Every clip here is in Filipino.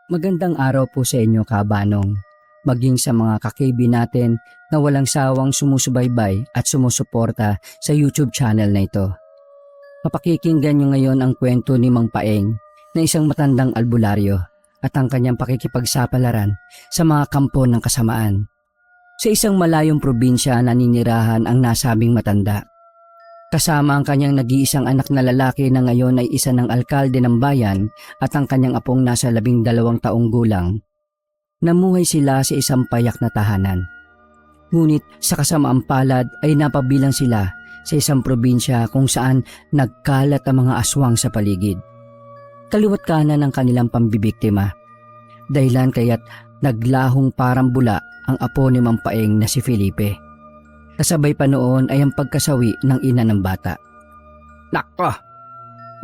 Magandang araw po sa inyo, kabanong. Maging sa mga kakibi natin na walang sawang sumusubaybay at sumusuporta sa YouTube channel na ito. Mapakikinggan nyo ngayon ang kwento ni Mang Paeng na isang matandang albularyo at ang kanyang pakikipagsapalaran sa mga kampo ng kasamaan. Sa isang malayong probinsya naninirahan ang nasabing matanda. Kasama ang kanyang nag-iisang anak na lalaki na ngayon ay isa ng alkalde ng bayan at ang kanyang apong nasa 12 taong gulang. Namuhay sila sa isang payak na tahanan. Ngunit sa kasamaang palad ay napabilang sila sa isang probinsya kung saan nagkalat ang mga aswang sa paligid. Kaliwat kanan ang kanilang pambibiktima. Dahilan kaya't naglahong parang bula ang apo ni Mang Paeng na si Felipe. Kasabay pa noon ay ang pagkasawi ng ina ng bata. Nako,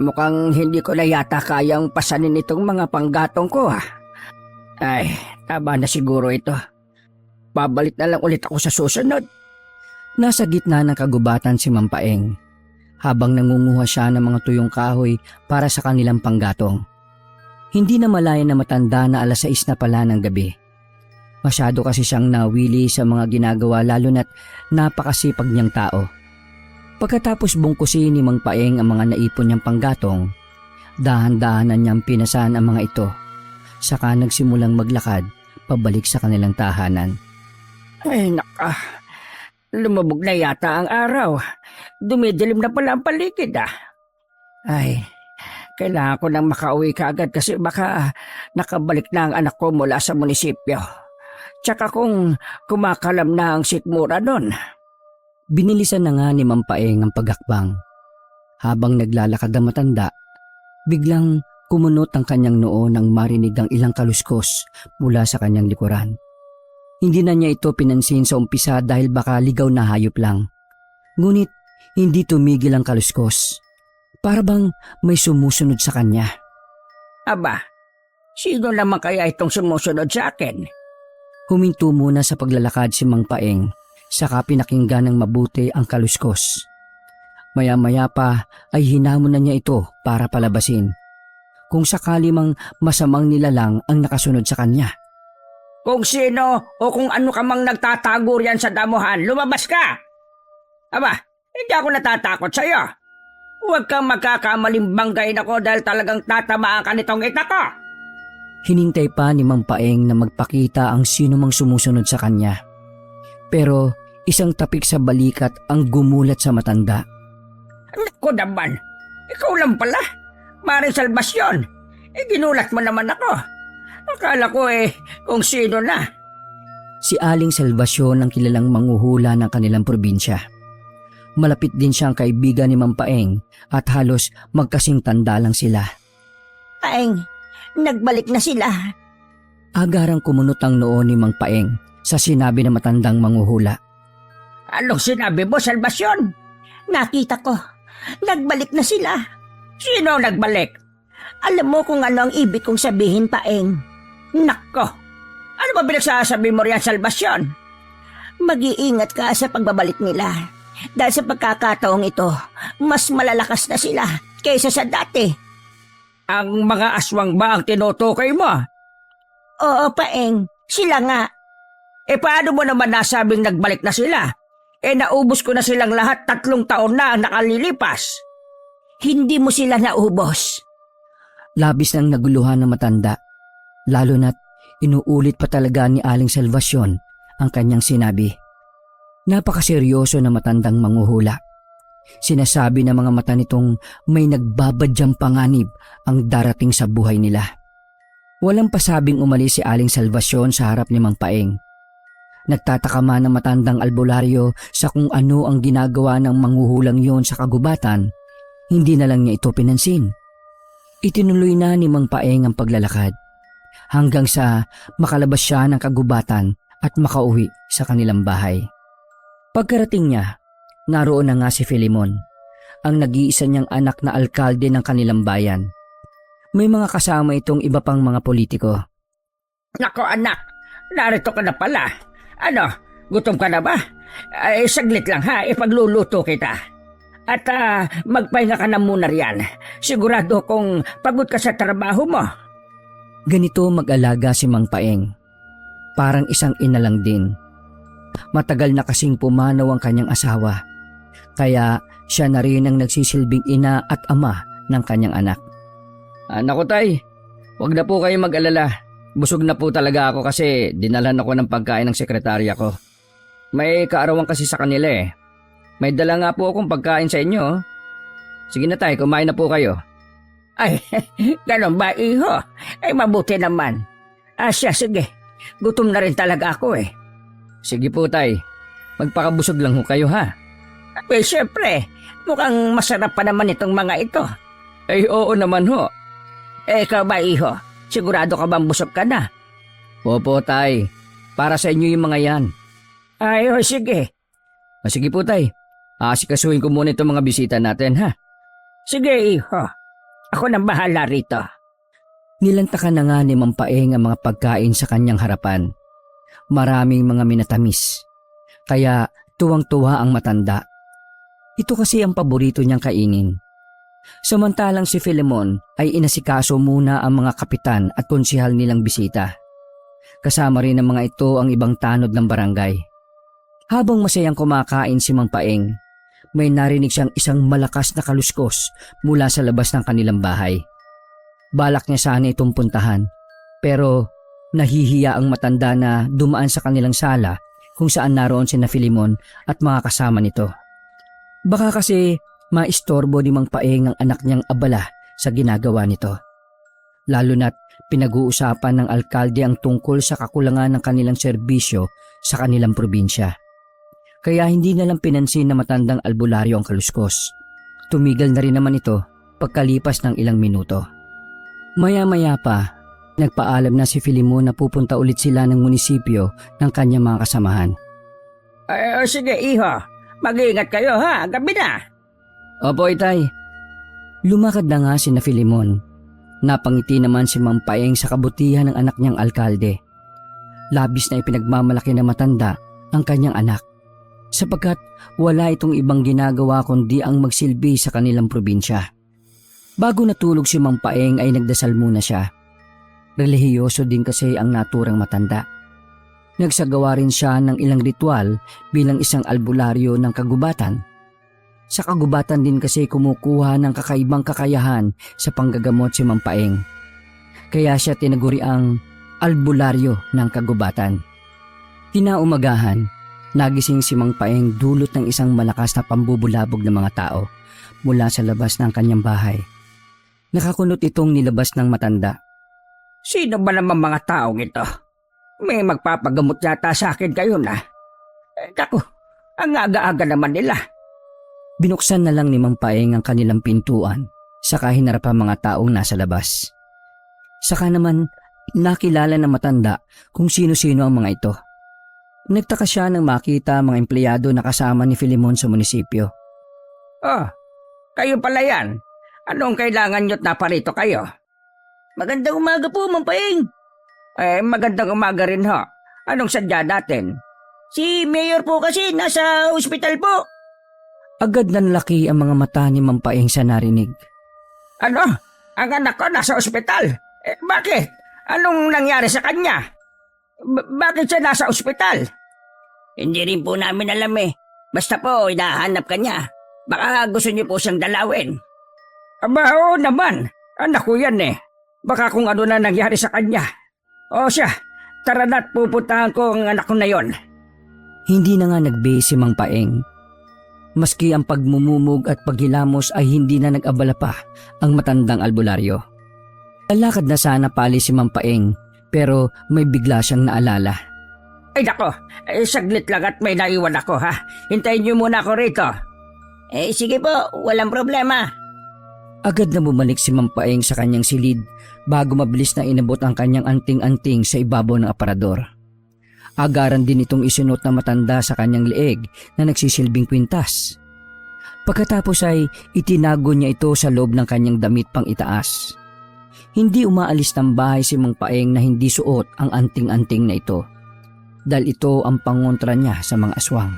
mukhang hindi ko na yata kayang pasanin itong mga panggatong ko ha. Ay, tama na siguro ito. Babalik na lang ulit ako sa susunod. Nasa gitna ng kagubatan si Mang Paeng habang nangunguha siya ng mga tuyong kahoy para sa kanilang panggatong. Hindi na malaya na matanda na 6:00 na pala ng gabi. Masyado kasi siyang nawili sa mga ginagawa lalo na't napakasipag niyang tao. Pagkatapos bungkusin ni Mang Paeng ang mga naipon niyang panggatong, dahan-dahanan niyang pinasan ang mga ito. Saka nagsimulang maglakad pabalik sa kanilang tahanan. Ay naka, lumubog na yata ang araw. Dumidilim na pala ang paligid ah. Ay, kailangan ko nang makauwi kaagad kasi baka nakabalik na ang anak ko mula sa munisipyo. Tsaka kung kumakalam na ang sikmura doon. Binilisan na nga ni Mang Paeng ang pagakbang. Habang naglalakad ang matanda, biglang kumunot ang kanyang noo nang marinig ang ilang kaluskos mula sa kanyang likuran. Hindi na niya ito pinansin sa umpisa dahil baka ligaw na hayop lang. Ngunit hindi tumigil ang kaluskos. Para bang may sumusunod sa kanya. Aba, sino naman kaya itong sumusunod sa akin? Huminto muna sa paglalakad si Mang Paeng, saka pinakinggan ng mabuti ang kaluskos. Maya-maya pa ay hinamon na niya ito para palabasin. Kung sakali mang masamang nilalang ang nakasunod sa kanya. Kung sino o kung ano ka mang nagtatago riyan sa damuhan, lumabas ka! Aba, hindi ako natatakot sa'yo. Huwag kang magkakamaling banggain ako dahil talagang tatamaan ka nitong ita ko. Hinintay pa ni Mang Paeng na magpakita ang sino mang sumusunod sa kanya. Pero isang tapik sa balikat ang gumulat sa matanda. Naku naman, ikaw lang pala. Maring Salvacion, ginulat mo naman ako. Akala ko kung sino na. Si Aling Salvacion ang kilalang manghuhula ng kanilang probinsya. Malapit din siyang kaibigan ni Mang Paeng at halos magkasing tanda lang sila. Paeng, nagbalik na sila. Agarang kumunot ang noo ni Mang Paeng sa sinabi ng matandang manghuhula. Anong sinabi mo, Salvacion? Nakita ko, nagbalik na sila. Sino ang nagbalik? Alam mo kung ano ang ibig kong sabihin, Paeng. Nako, ano ba pinagsasabi mo riyan, Salvacion? Mag-iingat ka sa pagbabalik nila. Dahil sa pagkakataong ito, mas malalakas na sila kaysa sa dati. Ang mga aswang ba ang tinutukoy mo? Oo, Paeng, sila nga. Paano mo naman nasabing nagbalik na sila? Naubos ko na silang lahat, 3 taon na ang nakalilipas. Hindi mo sila naubos. Labis nang naguluhan ng matanda, lalo na't inuulit pa talaga ni Aling Salvacion ang kanyang sinabi. Napakaseryoso na matandang manghuhula. Sinasabi ng mga mata nitong may nagbabadyang panganib ang darating sa buhay nila. Walang pasabing umalis si Aling Salvacion sa harap ni Mang Paeng. Nagtataka man ang matandang albularyo sa kung ano ang ginagawa ng manghuhulang yon sa kagubatan. Hindi na lang niya ito pinansin. Itinuloy na ni Mang Paeng ang paglalakad hanggang sa makalabas siya ng kagubatan at makauwi sa kanilang bahay. Pagkarating niya, naroon na nga si Filemon, ang nag-iisa niyang anak na alkalde ng kanilang bayan. May mga kasama itong iba pang mga politiko. Nako anak, narito ka na pala. Ano, gutom ka na ba? Saglit lang ha, ipagluluto kita. At magpahinga ka na muna riyan. Sigurado kong pagod ka sa trabaho mo. Ganito mag-alaga si Mang Paeng. Parang isang ina lang din. Matagal na kasing pumanaw ang kanyang asawa. Kaya siya na rin ang nagsisilbing ina at ama ng kanyang anak. Naku tay, huwag na po kayo mag-alala. Busog na po talaga ako kasi dinalan ako ng pagkain ng sekretarya ko. May kaarawan kasi sa kanila eh. May dala nga po akong pagkain sa inyo. Sige na tay, kumain na po kayo. Ay, ganun ba iho? Ay mabuti naman. Siya, sige. Gutom na rin talaga ako eh. Sige po tay, magpakabusog lang ho kayo ha. Siyempre, mukhang masarap pa naman itong mga ito. Ay oo naman ho. Ikaw ba iho? Sigurado ka bang busog ka na? Opo tay, para sa inyo yung mga yan. Ay sige. Sige po tay, asikasuhin ko muna itong mga bisita natin ha. Sige iho, ako nang bahala rito. Nilantakan na nga ni Mang Paeng ang mga pagkain sa kanyang harapan. Maraming mga minatamis. Kaya tuwang-tuwa ang matanda. Ito kasi ang paborito niyang kainin. Samantalang si Filemon ay inasikaso muna ang mga kapitan at konsihal nilang bisita. Kasama rin ng mga ito ang ibang tanod ng barangay. Habang masayang kumakain si Mang Paeng, may narinig siyang isang malakas na kaluskos mula sa labas ng kanilang bahay. Balak niya sana itong puntahan, pero nahihiya ang matanda na dumaan sa kanilang sala kung saan naroon sina Filemon at mga kasama nito. Baka kasi maistorbo ni Mang Paeng ang anak niyang abala sa ginagawa nito. Lalo na't pinag-uusapan ng alkalde ang tungkol sa kakulangan ng kanilang serbisyo sa kanilang probinsya. Kaya hindi na lang pinansin na matandang albularyo ang kaluskos. Tumigil na rin naman ito pagkalipas ng ilang minuto. Maya-maya pa, nagpaalam na si Filemon na pupunta ulit sila ng munisipyo ng kanyang mga kasamahan. Sige iho, mag-iingat kayo ha, gabi na. Opo itay. Lumakad na nga si Filemon. Napangiti naman si Mang Paeng sa kabutihan ng anak niyang alkalde. Labis na ipinagmamalaki na matanda ang kanyang anak, sapagkat wala itong ibang ginagawa kundi ang magsilbi sa kanilang probinsya. Bago natulog si Mang Paeng ay nagdasal muna siya. Relihiyoso din kasi ang naturang matanda. Nagsagawa rin siya ng ilang ritual bilang isang albularyo ng kagubatan. Sa kagubatan din kasi kumukuha ng kakaibang kakayahan sa panggagamot si Mang Paeng. Kaya siya tinaguri ang albularyo ng kagubatan. Kinaumagahan, nagising si Mang Paeng dulot ng isang malakas na pambubulabog ng mga tao mula sa labas ng kanyang bahay. Nakakunot itong nilabas ng matanda. Sino ba naman mga taong ito? May magpapagamot yata sa akin kayo na. Naku, ang aga-aga naman nila. Binuksan na lang ni Mang Paeng ang kanilang pintuan, saka hinarap ang mga taong nasa labas. Saka naman nakilala ng matanda kung sino-sino ang mga ito. Nagtaka siya nang makita ang mga empleyado na kasama ni Filemon sa munisipyo. Oh, kayo pala yan. Anong kailangan nyo't naparito kayo? Magandang umaga po, Mang Paeng. Magandang umaga rin ho. Anong sadya natin? Si Mayor po kasi nasa ospital po. Agad na nalaki ang mga mata ni Mang Paeng sa narinig. Ano? Ang anak ko nasa ospital? Bakit? Anong nangyari sa kanya? Bakit siya nasa ospital? Hindi rin po namin alam eh. Basta po, hinahanap ka niya. Baka gusto niyo po siyang dalawin. Aba, oo naman. Anak ko yan eh. Baka kung ano na nangyari sa kanya. O siya, tara na't pupuntahan ko ang anak ko na yon. Hindi na nga nag-base si Mang Paeng. Maski ang pagmumumog at paghilamos ay hindi na nag-abala pa ang matandang albularyo. Lalakad na sana pali si Mang Paeng, pero may bigla siyang naalala. Ay nako, saglit lang at may naiwan ako ha. Hintayin niyo muna ako rito. Sige po, walang problema. Agad na bumalik si Mang Paeng sa kanyang silid bago mabilis na inabot ang kanyang anting-anting sa ibabaw ng aparador. Agaran din itong isunot na matanda sa kanyang leeg na nagsisilbing kwintas. Pagkatapos ay itinago niya ito sa loob ng kanyang damit pang itaas. Hindi umaalis ng bahay si Mang Paeng na hindi suot ang anting-anting na ito, dahil ito ang pangontra niya sa mga aswang.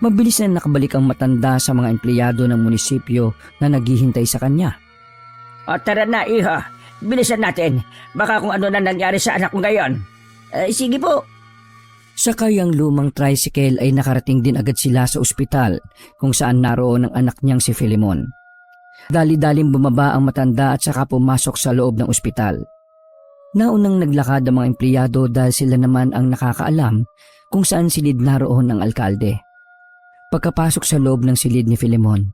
Mabilis na nakabalik ang matanda sa mga empleyado ng munisipyo na naghihintay sa kanya. O tara na iho, bilisan natin. Baka kung ano na nangyari sa anak ko ngayon. Sige po. Sakay ang lumang tricycle ay nakarating din agad sila sa ospital kung saan naroon ang anak niyang si Filemon. Dali-daling bumaba ang matanda at saka pumasok sa loob ng ospital. Naunang naglakad ang mga empleyado dahil sila naman ang nakakaalam kung saan silid naroon ang alkalde. Pagkapasok sa loob ng silid ni Filemon,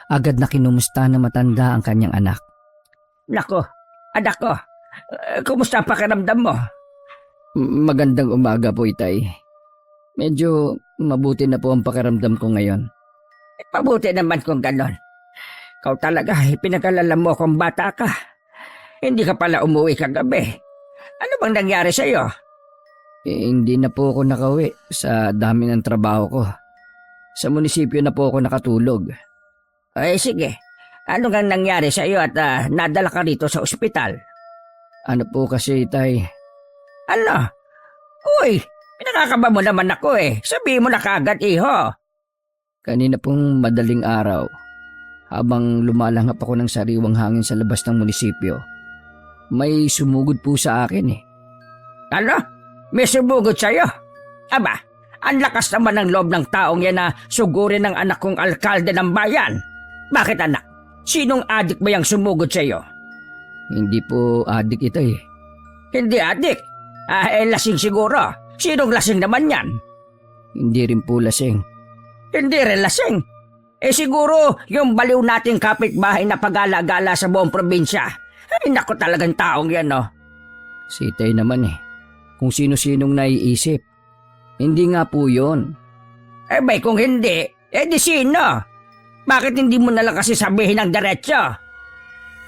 agad na kinumusta ng matanda ang kanyang anak. Nako, anak ko. Kumusta ang pakiramdam mo? Magandang umaga po, Itay. Medyo mabuti na po ang pakiramdam ko ngayon. Mabuti naman kung ganon. Ikaw talaga, pinag-alala mo kung bata ka. Hindi ka pala umuwi kagabi. Ano bang nangyari sa iyo? Hindi na po ako nakauwi sa dami ng trabaho ko. Sa munisipyo na po ako nakatulog. Sige. Ano nga nangyari sa iyo at nadala ka rito sa ospital? Ano po kasi, Itay? Ano? Uy, pinakakaba mo naman ako Sabihin mo na kagad, iho. Kanina pong madaling araw, habang lumalanghap ako ng sariwang hangin sa labas ng munisipyo, may sumugod po sa akin Ano? May sumugod sa'yo? Aba, ang lakas naman ng loob ng taong yan na sugurin ng anak kong alkalde ng bayan. Bakit anak? Sinong adik ba yung sumugod sa'yo? Hindi po adik, Itay. Hindi adik. Lasing siguro. Sinong lasing naman yan? Hindi rin po lasing. Hindi rin lasing. Siguro yung baliw nating kapitbahay na pagala-gala sa buong probinsya. Ay naku talagang taong yan Si Itay naman kung sino-sinong naiisip. Hindi nga po yun. Bay kung hindi, di sino? Bakit hindi mo nalang kasi sabihin ng diretso?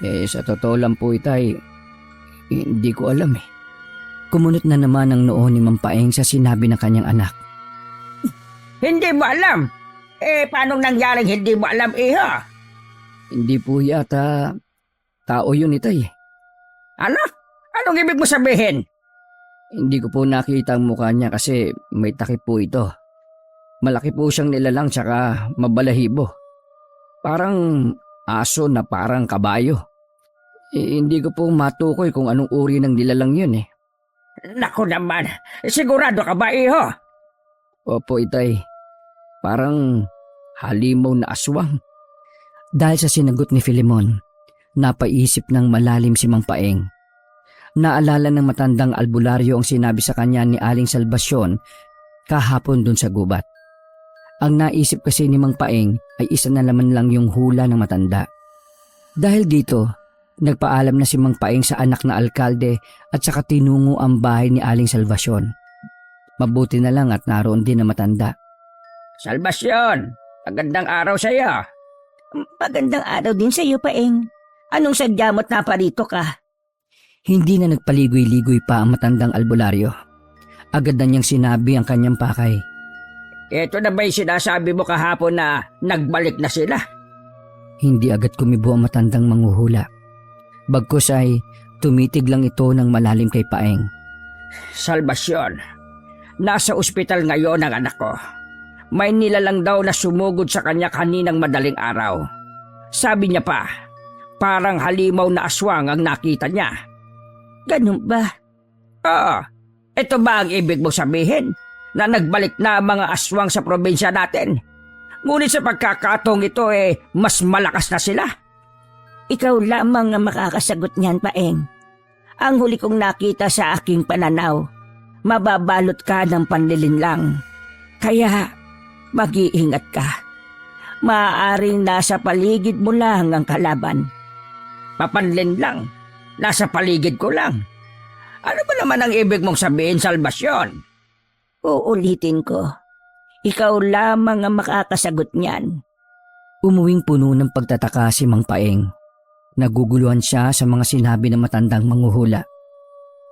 Sa totoo lang po, Itay, hindi ko alam Kumunot na naman ang noo ni Mampaeng sa sinabi ng kanyang anak. Hindi mo alam? Paano nangyaring hindi mo alam, iho? Hindi po yata tao yun, Itay. Ano? Anong ibig mo sabihin? Hindi ko po nakita ang mukha niya kasi may takip po ito. Malaki po siyang nilalang tsaka mabalahibo. Parang aso na parang kabayo. Hindi ko po matukoy kung anong uri ng nilalang yun Naku naman, sigurado ka ba, iho? Opo, Itay. Parang halimaw na aswang. Dahil sa sinagot ni Filemon, napaisip ng malalim si Mang Paeng. Naalala ng matandang albularyo ang sinabi sa kanya ni Aling Salvacion kahapon dun sa gubat. Ang naisip kasi ni Mang Paeng ay isa na naman lang yung hula ng matanda. Dahil dito, nagpaalam na si Mang Paeng sa anak na alkalde at saka tinungo ang bahay ni Aling Salvacion. Mabuti na lang at naroon din ang matanda. Salvacion, magandang araw sa iyo. Magandang araw din sa iyo, Paeng. Anong sadya mo't naparito ka? Hindi na nagpaligoy-ligoy pa ang matandang albularyo. Agad na niyang sinabi ang kanyang pakay. Ito na ba'y sinasabi mo kahapon na nagbalik na sila? Hindi agad kumibo ang matandang manghuhula. Bagkus ay tumitig lang ito ng malalim kay Paeng. Salvacion, nasa ospital ngayon ang anak ko. May nilalang daw na sumugod sa kanya kaninang madaling araw. Sabi niya pa, parang halimaw na aswang ang nakita niya. Ganun ba? Oo, ito ba ang ibig mo sabihin? Na nagbalik na ang mga aswang sa probinsya natin? Ngunit sa pagkakataong ito mas malakas na sila. Ikaw lamang ang makakasagot niyan, Paeng. Ang huli kong nakita sa aking pananaw, mababalot ka ng panlilinlang. Kaya, mag-iingat ka. Maaaring nasa paligid mo lang ang kalaban. Papanlinlang? Nasa paligid ko lang? Ano ba naman ang ibig mong sabihin, Salvacion? Uulitin ko. Ikaw lamang ang makakasagot niyan. Umuwing puno ng pagtataka si Mang Paeng. Naguguluhan siya sa mga sinabi ng matandang manghuhula.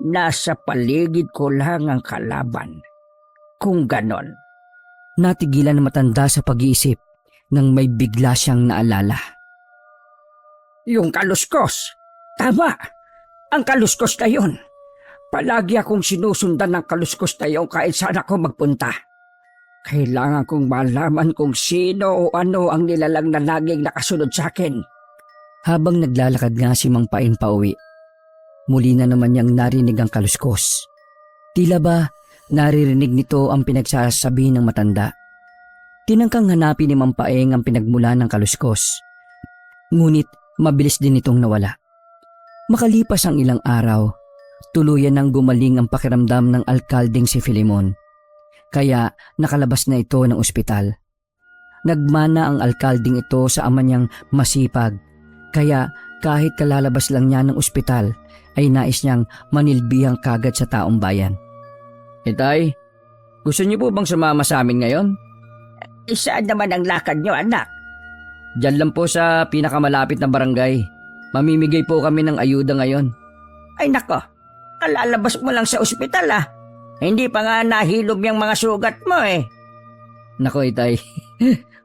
Nasa paligid ko lang ang kalaban. Kung ganon. Natigilan ng matanda sa pag-iisip nang may bigla siyang naalala. Yung kaluskos. Tama. Ang kaluskos na yun. Palagi akong sinusundan ng kaluskos na yun kahit saan ako magpunta. Kailangan kong malaman kung sino o ano ang nilalang na laging nakasunod sa akin. Habang naglalakad nga si Mang Paeng pauwi, Muli na naman niyang narinig ang kaluskos. Tila ba naririnig nito ang pinagsasabi ng matanda. Tinangkang hanapin ni Mang Paeng ang pinagmula ng kaluskos. Ngunit mabilis din itong nawala. Makalipas ang ilang araw, tuluyan nang gumaling ang pakiramdam ng alkaldeng si Filemon. Kaya nakalabas na ito ng ospital. Nagmana ang alkaldeng ito sa ama niyang masipag. Kaya kahit kalalabas lang niya ng ospital, ay nais niyang manilbihang kagad sa taong bayan. Itay, gusto niyo po bang sumama sa amin ngayon? Saan naman ang lakad niyo, anak? Diyan lang po sa pinakamalapit na barangay. Mamimigay po kami ng ayuda ngayon. Ay nako, kalalabas mo lang sa ospital Hindi pa nga nahilom yung mga sugat mo eh. Nako itay,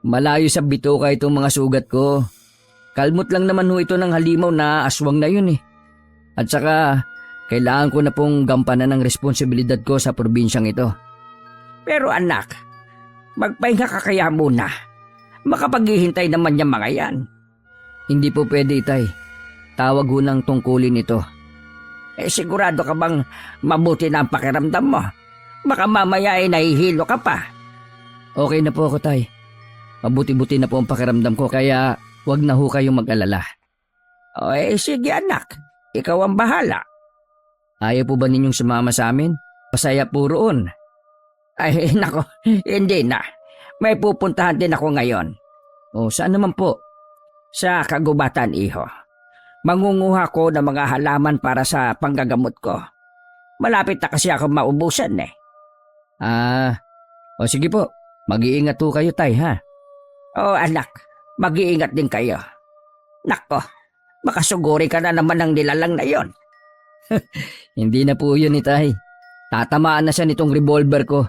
malayo sa bituka itong mga sugat ko. Kalmot lang naman ho ito ng halimaw na aswang na yun eh. At saka, kailangan ko na pong gampanan ng responsibilidad ko sa probinsyang ito. Pero anak, magpahinga ka kaya muna. Makapaghihintay naman yung mga yan. Hindi po pwede itay. Tawag ho ng tungkulin ito. Sigurado ka bang mabuti na ang pakiramdam mo? Baka mamaya ay nahihilo ka pa. Okay na po ako tay. Mabuti-buti na po ang pakiramdam ko kaya wag na ho kayong mag-alala. Sige anak, ikaw ang bahala. Ayaw po ba ninyong sumama sa amin? Pasaya po roon. Ay nako, hindi na. May pupuntahan din ako ngayon. O saan naman po? Sa kagubatan, iho. Mangunguha ko ng mga halaman para sa panggagamot ko. Malapit na kasi ako maubusan eh. O sige po. Mag-iingat po kayo tay ha. Anak, mag-iingat din kayo. Nako, makasuguri ka na naman ng nilalang na yon. Hindi na po yun itay. Tatamaan na siya nitong revolver ko.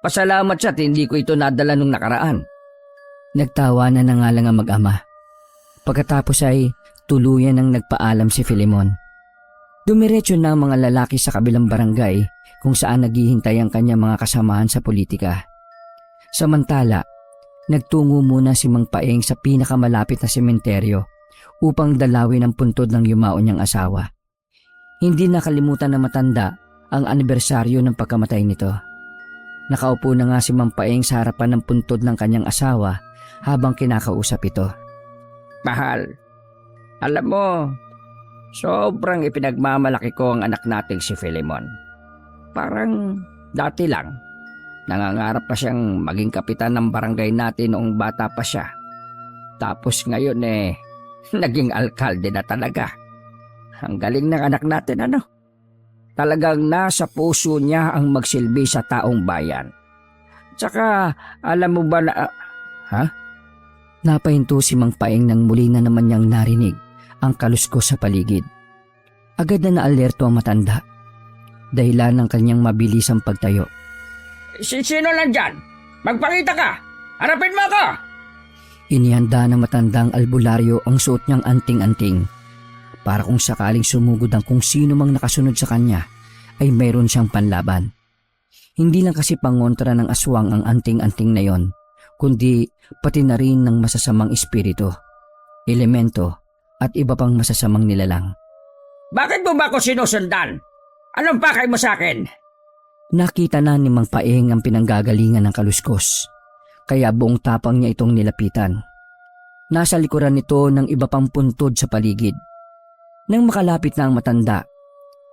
Pasalamat siya at hindi ko ito nadala nung nakaraan. Nagtawanan na nga lang ang mag-ama. Pagkatapos ay tuluyan ang nagpaalam si Filemon. Dumiretso na ang mga lalaki sa kabilang barangay kung saan naghihintay ang kanyang mga kasamahan sa politika. Samantala, nagtungo muna si Mang Paeng sa pinakamalapit na sementeryo upang dalawin ang puntod ng yumao niyang asawa. Hindi nakalimutan na matanda ang anibersaryo ng pagkamatay nito. Nakaupo na nga si Mang Paeng sa harapan ng puntod ng kanyang asawa habang kinakausap ito. Mahal, alam mo, sobrang ipinagmamalaki ko ang anak nating si Filemon. Parang dati lang, nangangarap pa siyang maging kapitan ng barangay natin noong bata pa siya. Tapos ngayon naging alkalde na talaga. Ang galing ng anak natin Talagang nasa puso niya ang magsilbi sa taong bayan. Tsaka alam mo ba na... Napahinto si Mang Paeng nang muli na naman niyang narinig ang kaluskos sa paligid. Agad na naalerto ang matanda. Dahilan ng kanyang mabilisang pagtayo. Sino lang dyan? Magpakita ka! Harapin mo ako! Inihanda ng matandang albularyo ang suot niyang anting-anting. Para kung sakaling sumugod ang kung sino mang nakasunod sa kanya, ay mayroon siyang panlaban. Hindi lang kasi pangontra ng aswang ang anting-anting na yon, kundi pati na rin ng masasamang espiritu, elemento at iba pang masasamang nilalang. Bakit mo ba ako sinusundan? Anong pakay mo sa akin? Nakita na ni Mang Paeng ang pinanggagalingan ng kaluskos, kaya buong tapang niya itong nilapitan. Nasa likuran nito ng iba pang puntod sa paligid. Nang makalapit na ang matanda,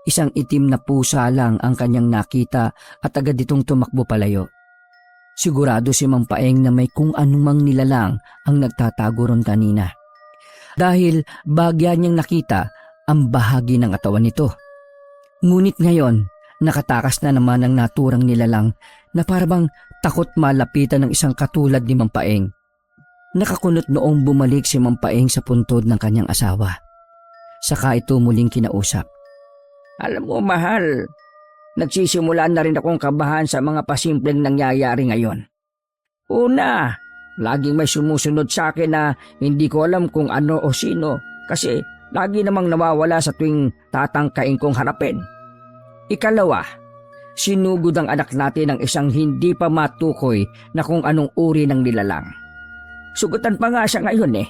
isang itim na pusa lang ang kanyang nakita at agad itong tumakbo palayo. Sigurado si Mang Paeng na may kung anumang nilalang ang nagtatago ron kanina. Dahil bahagya niyang nakita ang bahagi ng katawan nito. Ngunit ngayon, nakatakas na naman ang naturang nilalang na parabang takot malapitan ng isang katulad ni Mang Paeng. Nakakunot noong bumalik si Mang Paeng sa puntod ng kanyang asawa. Saka ito muling kinausap. Alam mo mahal, nagsisimula na rin akong kabahan sa mga pasimpleng nangyayari ngayon. Una, laging may sumusunod sa akin na hindi ko alam kung ano o sino kasi lagi namang nawawala sa tuwing tatangkain kong harapin. Ikalawa, sinugod ang anak natin ng isang hindi pa matukoy na kung anong uri ng nilalang. Sugutan pa nga siya ngayon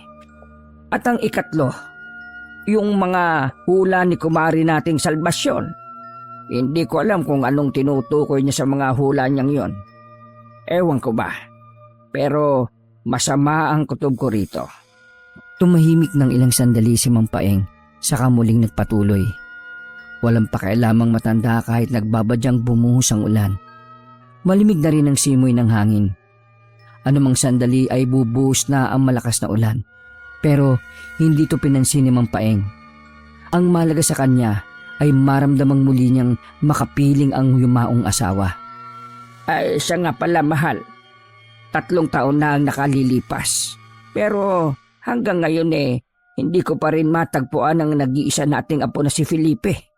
At ang ikatlo, yung mga hula ni kumari nating Salvasyon. Hindi ko alam kung anong tinutukoy niya sa mga hula niyang yon. Ewan ko ba. Pero masama ang kutob ko rito. Tumahimik ng ilang sandali si Mang Paeng, saka muling nagpatuloy. Walang pakialamang matanda kahit nagbabadyang bumuhos ang ulan. Malimig na rin ang simoy ng hangin. Anumang sandali ay bubuhos na ang malakas na ulan. Pero hindi ito pinansin ni Mang Paeng. Ang mahalaga sa kanya ay maramdamang muli niyang makapiling ang yumaong asawa. Ay, siya nga pala, mahal. 3 taon na ang nakalilipas. Pero hanggang ngayon hindi ko pa rin matagpuan ang nag-iisa nating apo na si Felipe.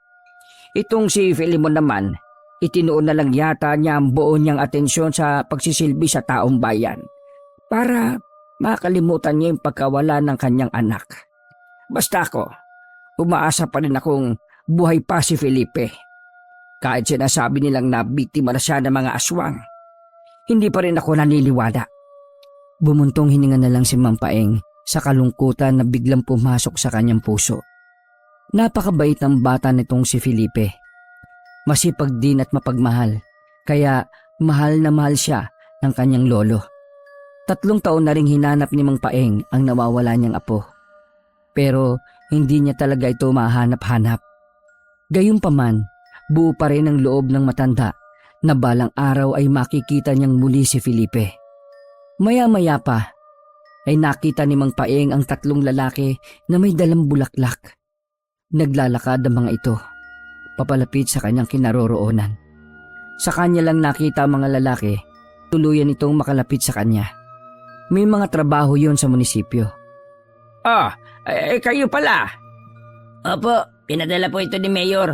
Itong si Filimon naman, itinuon na lang yata niya ang buo niyang atensyon sa pagsisilbi sa taong bayan para makalimutan niya yung pagkawala ng kanyang anak. Basta ako, umaasa pa rin akong buhay pa si Felipe. Kahit sinasabi nilang na biktima na siya ng mga aswang, hindi pa rin ako naniniwala. Bumuntong hininga na lang si Mang Paeng sa kalungkutan na biglang pumasok sa kanyang puso. Napakabait ng bata nitong si Felipe. Masipag din at mapagmahal, kaya mahal na mahal siya ng kanyang lolo. 3 taon na ring hinanap ni Mang Paeng ang nawawala niyang apo. Pero hindi niya talaga ito mahanap-hanap. Gayunpaman, buo pa rin ang loob ng matanda na balang araw ay makikita niyang muli si Felipe. Maya-maya pa ay nakita ni Mang Paeng ang 3 lalaki na may dalang bulaklak. Naglalakad ang mga ito, papalapit sa kanyang kinaroroonan. Sa kanya lang nakita ang mga lalaki, tuluyan itong makalapit sa kanya. May mga trabaho yon sa munisipyo. Kayo pala. Opo, pinadala po ito ni Mayor.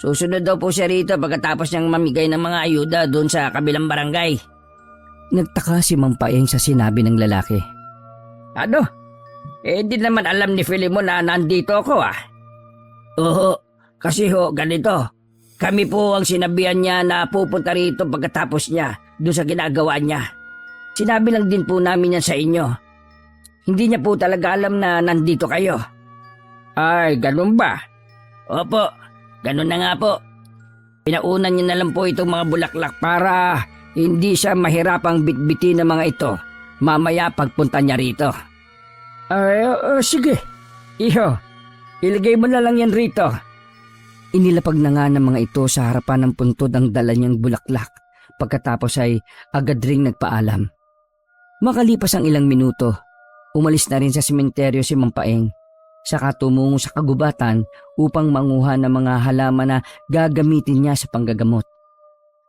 Susunod daw po siya rito pagkatapos niyang mamigay ng mga ayuda doon sa kabilang barangay. Nagtaka si Mang Paeng sa sinabi ng lalaki. Ano? Di naman alam ni Filimon na nandito ako Oo, kasi ganito. Kami po ang sinabihan niya na pupunta rito pagkatapos niya doon sa ginagawa niya. Sinabi lang din po namin yan sa inyo. Hindi niya po talaga alam na nandito kayo. Ay, ganun ba? Opo, ganun na nga po. Pinaunan niya na lang po itong mga bulaklak Para hindi siya mahirapang bitbitin ng mga ito mamaya pagpunta niya rito. Ay, sige. Iho, ilagay mo na lang yan rito. Inilapag na nga ng mga ito sa harapan ng puntod ang dala niyang bulaklak. Pagkatapos ay agad ring nagpaalam. Makalipas ang ilang minuto, umalis na rin sa sementeryo si Mang Paeng. Saka tumungo sa kagubatan upang manguha ng mga halaman na gagamitin niya sa panggagamot.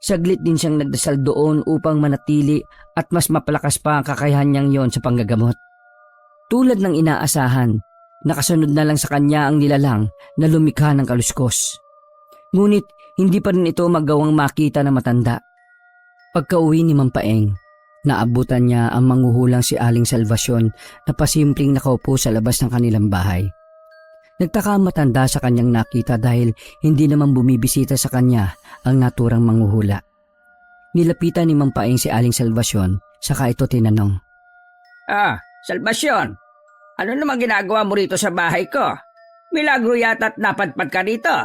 Saglit din siyang nagdasal doon upang manatili at mas mapalakas pa ang kakayahan niyang yon sa panggagamot. Tulad ng inaasahan, nakasunod na lang sa kanya ang nilalang na lumikha ng kaluskos. Ngunit hindi pa rin ito magawang makita na matanda. Pagka-uwi ni Mang Paeng, naabutan niya ang manghuhulang si Aling Salvasyon na pasimpleng nakaupo sa labas ng kanilang bahay. Nagtaka ang matanda sa kanyang nakita dahil hindi naman bumibisita sa kanya ang naturang manghuhula. Nilapitan ni Mang Paeng si Aling Salvasyon, saka ito tinanong. Salvasyon, ano naman ginagawa mo rito sa bahay ko? Milagro yata't napadpad ka rito.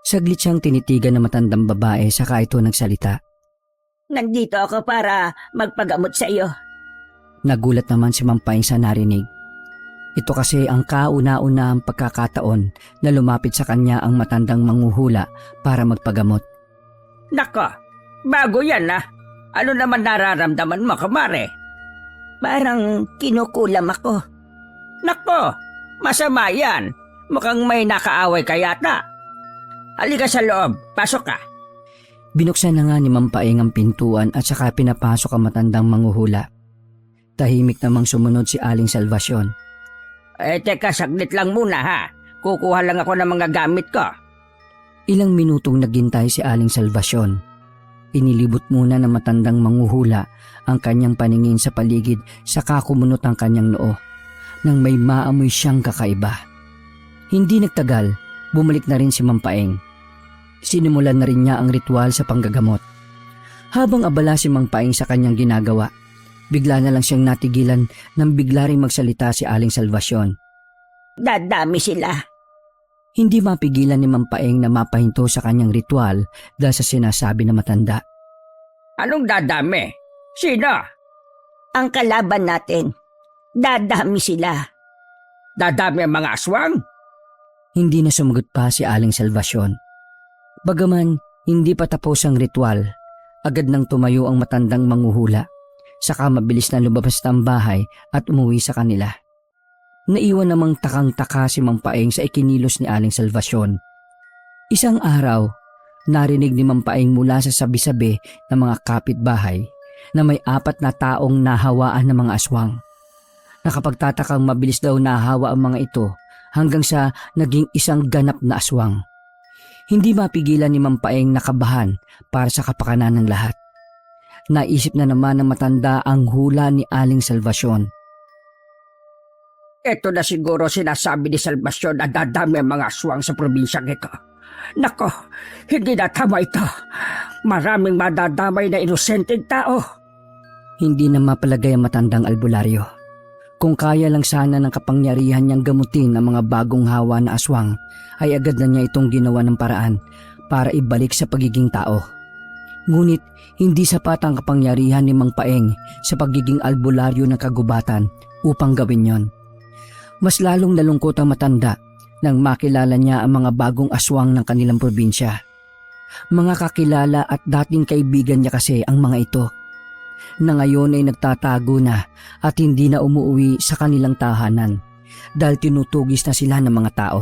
Saglit siyang tinitigan ng matandang babae, saka ito nagsalita. Nandito ako para magpagamot sa iyo. Nagulat naman si Mang Paeng sa narinig. Ito kasi ang kauna-unahang pagkakataon na lumapit sa kanya ang matandang manghuhula para magpagamot. Nako, bago yan Ano naman nararamdaman mo, kumare? Parang kinukulam ako. Nako, masama yan. Mukhang may nakaaway ka yata. Halika sa loob, pasok ka. Binuksan na nga ni Mang Paeng ang pintuan at saka pinapasok ang matandang manghuhula. Tahimik namang sumunod si Aling Salvasyon. Teka, saglit lang muna Kukuha lang ako ng mga gamit ko. Ilang minutong naghintay si Aling Salvasyon. Inilibot muna ng matandang manghuhula ang kanyang paningin sa paligid, saka kumunot ang kanyang noo nang may maamoy siyang kakaiba. Hindi nagtagal, bumalik na rin si Mang Paeng. Sinimulan na rin niya ang ritual sa panggagamot. Habang abala si Mang Paeng sa kanyang ginagawa, bigla na lang siyang natigilan nang bigla ring magsalita si Aling Salvasyon. Dadami sila. Hindi mapigilan ni Mampaeng na mapahinto sa kanyang ritual dahil sa sinasabi ng matanda. Anong dadami? Sino? Ang kalaban natin. Dadami sila. Dadami ang mga aswang? Hindi na sumagot pa si Aling Salvacion. Bagaman hindi pa tapos ang ritual, agad nang tumayo ang matandang manghuhula. Saka mabilis na lumabas ng bahay at umuwi sa kanila. Naiwan namang takang-taka si Mampaeng sa ikinilos ni Aling Salvacion. Isang araw, narinig ni Mampaeng mula sa sabi-sabi ng mga kapitbahay na may 4 na taong nahawaan ng mga aswang. Nakapagtatakang mabilis daw nahawa ang mga ito hanggang sa naging isang ganap na aswang. Hindi mapigilan ni Mampaeng nakabahan para sa kapakanan ng lahat. Naisip na naman ng matanda ang hula ni Aling Salvacion. Ito na siguro sinasabi ni Salvacion na dadami ang mga aswang sa probinsyang ito. Nako, hindi na tama ito. Maraming madadamay na inosenteng tao. Hindi na mapalagay ang matandang albularyo. Kung kaya lang sana ng kapangyarihan niyang gamutin ang mga bagong hawa na aswang, ay agad na niya itong ginawa ng paraan para ibalik sa pagiging tao. Ngunit hindi sapat ang kapangyarihan ni Mampaeng sa pagiging albularyo ng kagubatan upang gawin yon. Mas lalong nalungkot ang matanda nang makilala niya ang mga bagong aswang ng kanilang probinsya. Mga kakilala at dating kaibigan niya kasi ang mga ito, na ngayon ay nagtatago na at hindi na umuwi sa kanilang tahanan dahil tinutugis na sila ng mga tao.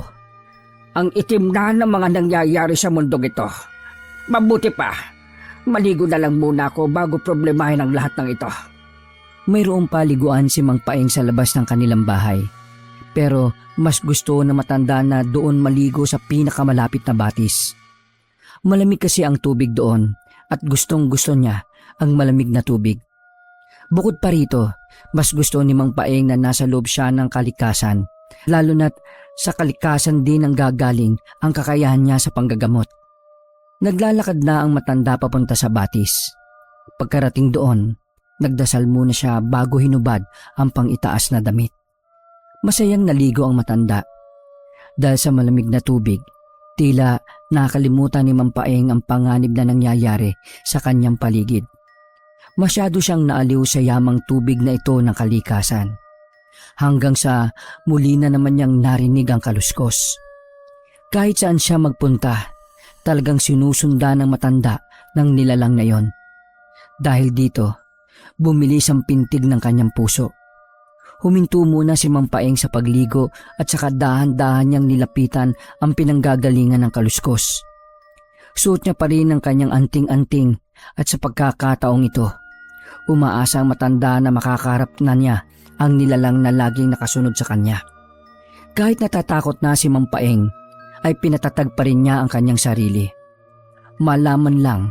Ang itim na ng mga nangyayari sa mundong ito. Mabuti pa, maligo na lang muna ako bago problemahin ang lahat ng ito. Mayroong paliguan si Mampaeng sa labas ng kanilang bahay. Pero mas gusto na matanda na doon maligo sa pinakamalapit na batis. Malamig kasi ang tubig doon at gustong-gusto niya ang malamig na tubig. Bukod pa rito, mas gusto ni Mang Paeng na nasa loob siya ng kalikasan, lalo na't sa kalikasan din ang gagaling ang kakayahan niya sa panggagamot. Naglalakad na ang matanda papunta sa batis. Pagkarating doon, nagdasal muna siya bago hinubad ang pangitaas na damit. Masayang naligo ang matanda. Dahil sa malamig na tubig, tila nakalimutan ni Mampaeng ang panganib na nangyayari sa kanyang paligid. Masyado siyang naaliw sa yamang tubig na ito ng kalikasan. Hanggang sa muli na naman niyang narinig ang kaluskos. Kahit saan siya magpunta, talagang sinusundan ng matanda ng nilalang na yon. Dahil dito, bumilis ang pintig ng kanyang puso. Huminto muna si Mampaeng sa pagligo at saka dahan-dahan niyang nilapitan ang pinanggagalingan ng kaluskos. Suot niya pa rin ang kanyang anting-anting at sa pagkakataong ito, umaasa ang matanda na makakarap na niya ang nilalang na laging nakasunod sa kanya. Kahit natatakot na si Mampaeng, ay pinatatag pa rin niya ang kanyang sarili. Malaman lang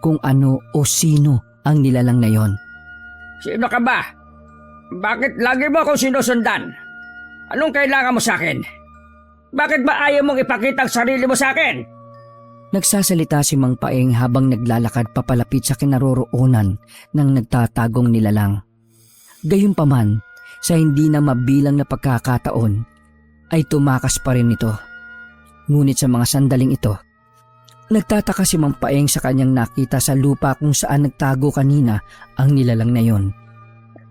kung ano o sino ang nilalang na yon. Sino ka ba? Bakit lagi mo akong sinusundan? Anong kailangan mo sa akin? Bakit ba ayaw mong ipakita ang sarili mo sa akin? Nagsasalita si Mang Paeng habang naglalakad papalapit sa kinaroroonan ng nagtatagong nilalang. Gayunpaman, sa hindi na mabilang na pagkakataon, ay tumakas pa rin ito. Ngunit sa mga sandaling ito, nagtataka si Mang Paeng sa kanyang nakita sa lupa kung saan nagtago kanina ang nilalang na yon.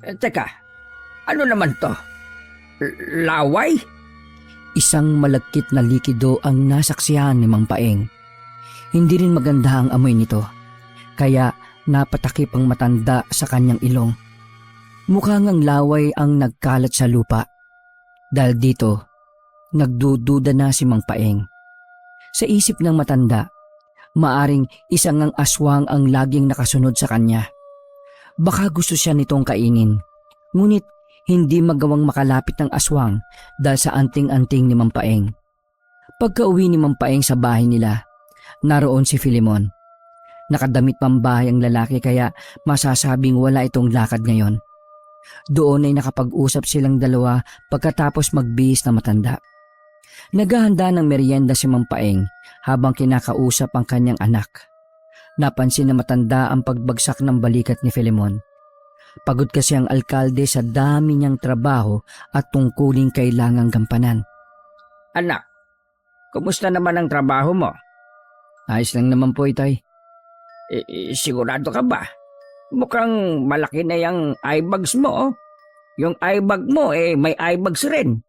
Teka, ano naman to? Laway? Isang malagkit na likido ang nasaksihan ni Mang Paeng. Hindi rin maganda ang amoy nito, kaya napatakip ang matanda sa kanyang ilong. Mukhang ang laway ang nagkalat sa lupa. Dahil dito, nagdududa na si Mang Paeng. Sa isip ng matanda, maaring isang ang aswang ang laging nakasunod sa kanya. Baka gusto siya nitong kainin, ngunit hindi magawang makalapit ng aswang dahil sa anting-anting ni Mampaeng. Pagka-uwi ni Mampaeng sa bahay nila, naroon si Filemon. Nakadamit pambahay ang lalaki kaya masasabing wala itong lakad ngayon. Doon ay nakapag-usap silang dalawa pagkatapos magbihis na matanda. Naghahanda ng merienda si Mampaeng habang kinakausap ang kanyang anak. Napansin na matanda ang pagbagsak ng balikat ni Filemon. Pagod kasi ang alkalde sa dami niyang trabaho at tungkuling kailangang gampanan. Anak, kumusta naman ang trabaho mo? Ayos lang naman po, Itay. Sigurado ka ba? Mukhang malaki na yung eye bags mo, oh. Yung eye bag mo, may eye bags rin.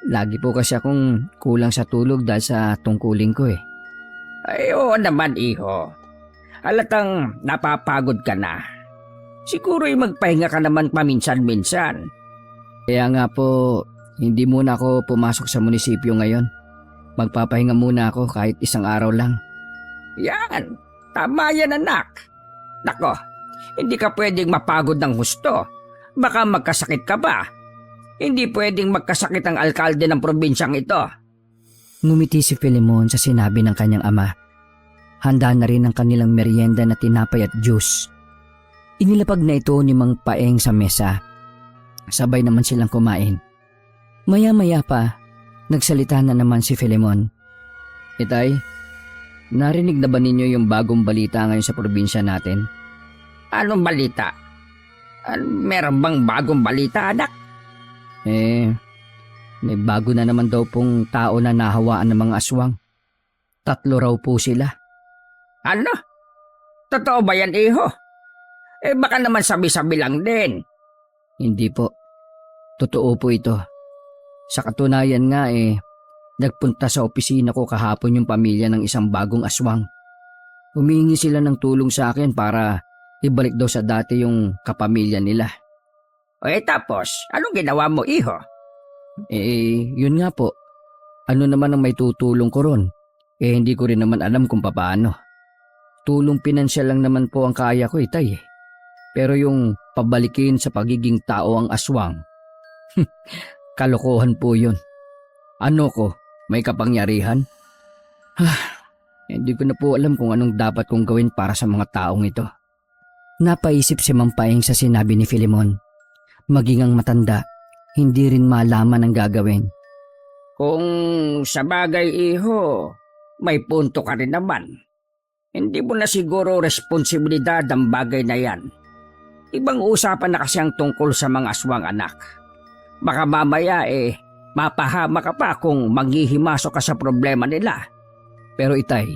Lagi po kasi akong kulang sa tulog dahil sa tungkulin ko eh. Ay, oo naman, iho. Halatang napapagod ka na. Siguro'y magpahinga ka naman paminsan-minsan. Kaya nga po, hindi muna ako pumasok sa munisipyo ngayon. Magpapahinga muna ako kahit isang araw lang. Yan, tama yan, anak. Nako, hindi ka pwedeng mapagod ng husto. Baka magkasakit ka ba? Hindi pwedeng magkasakit ang alkalde ng probinsyang ito. Ngumiti si Filemon sa sinabi ng kanyang ama. Handa na rin ang kanilang merienda na tinapay at juice. Inilapag na ito ni Mang Paeng sa mesa. Sabay naman silang kumain. Maya-maya pa, nagsalita na naman si Filemon. Itay, narinig na ba ninyo yung bagong balita ngayon sa probinsya natin? Anong balita? Meron bang bagong balita, anak? May bago na naman daw pong tao na nahawaan ng mga aswang. 3 raw po sila. Ano? Totoo ba yan, iho? Baka naman sabi-sabi lang din. Hindi po. Totoo po ito. Sa katunayan nga nagpunta sa opisina ko kahapon yung pamilya ng isang bagong aswang. Humingi sila ng tulong sa akin para ibalik daw sa dati yung kapamilya nila. Tapos, anong ginawa mo, iho? Yun nga po. Ano naman ang may tutulong ko ron? Hindi ko rin naman alam kung papaano. Tulong pinansyal lang naman po ang kaya ko, Itay. Pero yung pabalikin sa pagiging tao ang aswang, kalokohan po yun. Ano ko, may kapangyarihan? Hindi ko na po alam kung anong dapat kong gawin para sa mga taong ito. Napaisip si Mang Paeng sa sinabi ni Filemon. Maging ang matanda, hindi rin malaman ang gagawin. Kung sa bagay, iho, may punto ka rin naman. Hindi mo na siguro responsibilidad ang bagay na yan. Ibang usapan na kasi ang tungkol sa mga aswang, anak. Baka mamaya mapahama ka pa kung manghihimasok ka sa problema nila. Pero Itay,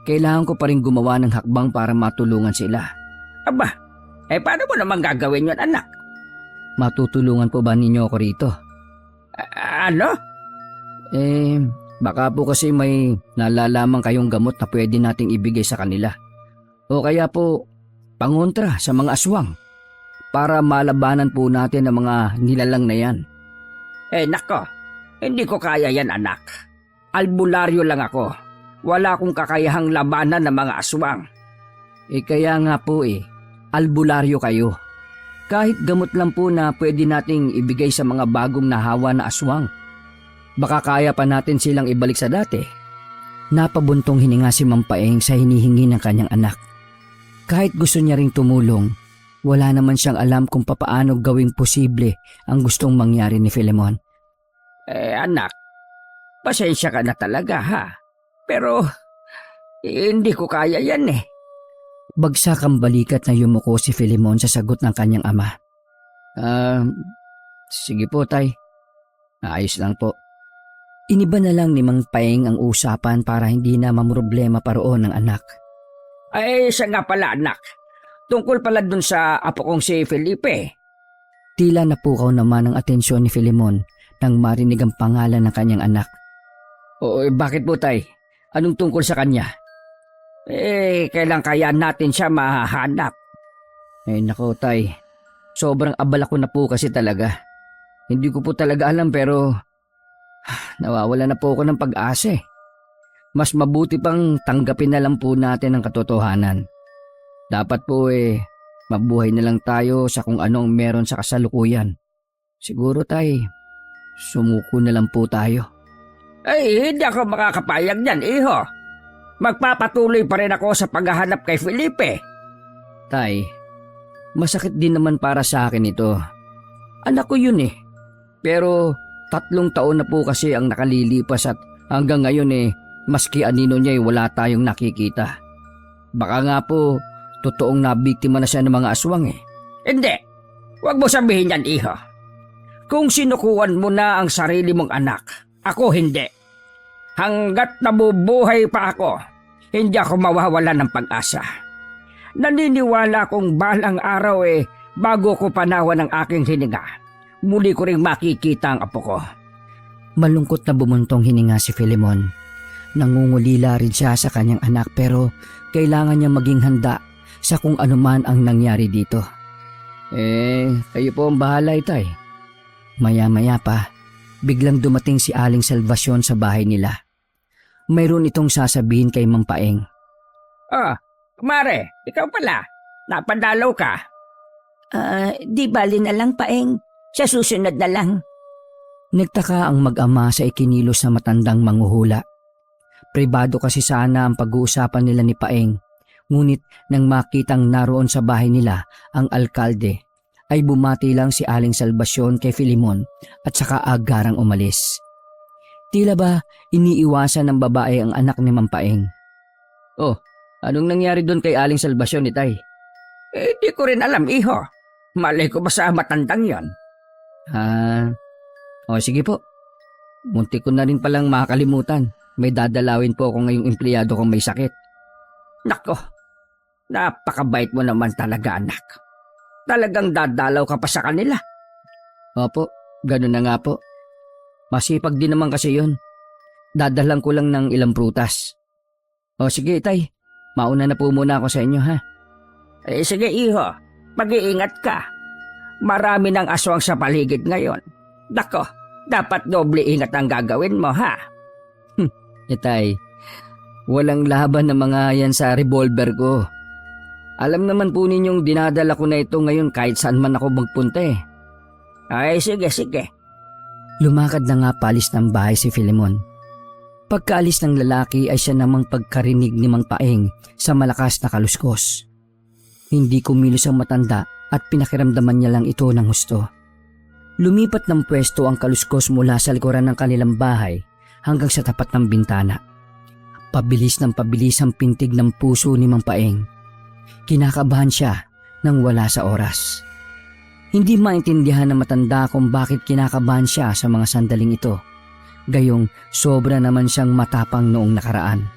kailangan ko pa rin gumawa ng hakbang para matulungan sila. Aba, paano mo naman gagawin yun, anak? Matutulungan po ba ninyo ako rito? Ano? Baka po kasi may nalalaman kayong gamot na pwede nating ibigay sa kanila. O kaya po, pangontra sa mga aswang para malabanan po natin ang mga nilalang na yan. Nako, hindi ko kaya yan, anak. Albularyo lang ako. Wala akong kakayahang labanan ng mga aswang. Kaya nga po albularyo kayo. Kahit gamot lang po na pwede nating ibigay sa mga bagong nahawa na aswang. Baka kaya pa natin silang ibalik sa dati. Napabuntong hininga si Mang Paeng sa hinihingi ng kanyang anak. Kahit gusto niya ring tumulong, wala naman siyang alam kung papaano gawing posible ang gustong mangyari ni Filemon. Anak, pasensya ka na talaga, ha? Pero hindi ko kaya yan. Bagsak ang balikat na yumuko si Filemon sa sagot ng kanyang ama. Sige po, Tay. Ayos lang po. Iniba na lang ni Mang Paeng ang usapan para hindi na mamroblema pa roon ng anak. Siya nga pala, anak. Tungkol pala dun sa apo kong si Felipe. Tila napukaw naman ang atensyon ni Filemon nang marinig ang pangalan ng kanyang anak. Bakit po, Tay? Anong tungkol sa kanya? Kailan kaya natin siya mahahanap? Nako, Tay. Sobrang abala ko na po kasi talaga. Hindi ko po talaga alam pero nawawala na po ako ng pag-asa. Mas mabuti pang tanggapin na lang po natin ang katotohanan. Dapat po mabuhay na lang tayo sa kung ano ang meron sa kasalukuyan. Siguro, Tay, sumuko na lang po tayo. Hindi ako makakapayag niyan, iho. Magpapatuloy pa rin ako sa paghahanap kay Felipe. Tay, masakit din naman para sa akin ito. Anak ko yun Pero 3 taon na po kasi ang nakalilipas at hanggang ngayon maski anino niya wala tayong nakikita. Baka nga po, totoong nabiktima na siya ng mga aswang. Hindi. Huwag mo sabihin yan, iho. Kung sinukuan mo na ang sarili mong anak, ako hindi. Hanggat nabubuhay pa ako, hindi ako mawawala ng pag-asa. Naniniwala kong balang araw bago ko panawan ng aking hininga, muli ko ring makikita ang apo ko. Malungkot na bumuntong hininga si Filemon. Nangungulila rin siya sa kanyang anak pero kailangan niya maging handa sa kung anuman ang nangyari dito. Kayo po ang bahala, Itay. Maya-maya pa, biglang dumating si Aling Salvacion sa bahay nila. Mayroon itong sasabihin kay Mang Paeng. Mare, ikaw pala. Napadalaw ka. Di bali na lang, Paeng. Sa susunod na lang. Nagtaka ang mag-ama sa ikinilos na matandang manghuhula. Pribado kasi sana ang pag-uusapan nila ni Paeng. Ngunit nang makitang naroon sa bahay nila ang alkalde, ay bumati lang si Aling Salvacion kay Filemon at saka agarang umalis. Tila ba iniiwasan ng babae ang anak ni Mang Paeng? Anong nangyari doon kay Aling Salvacion, Itay? Di ko rin alam, iho. Malay ko ba sa matandang yon? Sige po. Munti ko na rin palang makakalimutan. May dadalawin po ako ngayong empleyado kong may sakit. Nako, napakabait mo naman talaga, anak. Talagang dadalaw ka pa sa kanila. Opo, ganun na nga po. Masipag din naman kasi yun. Dadalang ko lang ng ilang prutas. Sige, Tay. Mauna na po muna ako sa inyo, ha? Sige, iho. Mag-iingat ka. Marami ng aswang sa paligid ngayon. Nako, dapat doble ingat ang gagawin mo, ha? Tay, walang laban ng mga yan sa revolver ko. Alam naman po ninyong dinadala ko na ito ngayon kahit saan man ako magpunta Ay, sige. Lumakad na nga palis ng bahay si Filemon. Pagkaalis ng lalaki ay siya namang pagkarinig ni Mang Paeng sa malakas na kaluskos. Hindi kumilos ang matanda at pinakiramdaman niya lang ito ng husto. Lumipat ng pwesto ang kaluskos mula sa likuran ng kanilang bahay hanggang sa tapat ng bintana. Pabilis ng pabilis ang pintig ng puso ni Mang Paeng. Kinakabahan siya nang wala sa oras. Hindi maintindihan ng matanda kung bakit kinakabahan siya sa mga sandaling ito. Gayong sobra naman siyang matapang noong nakaraan.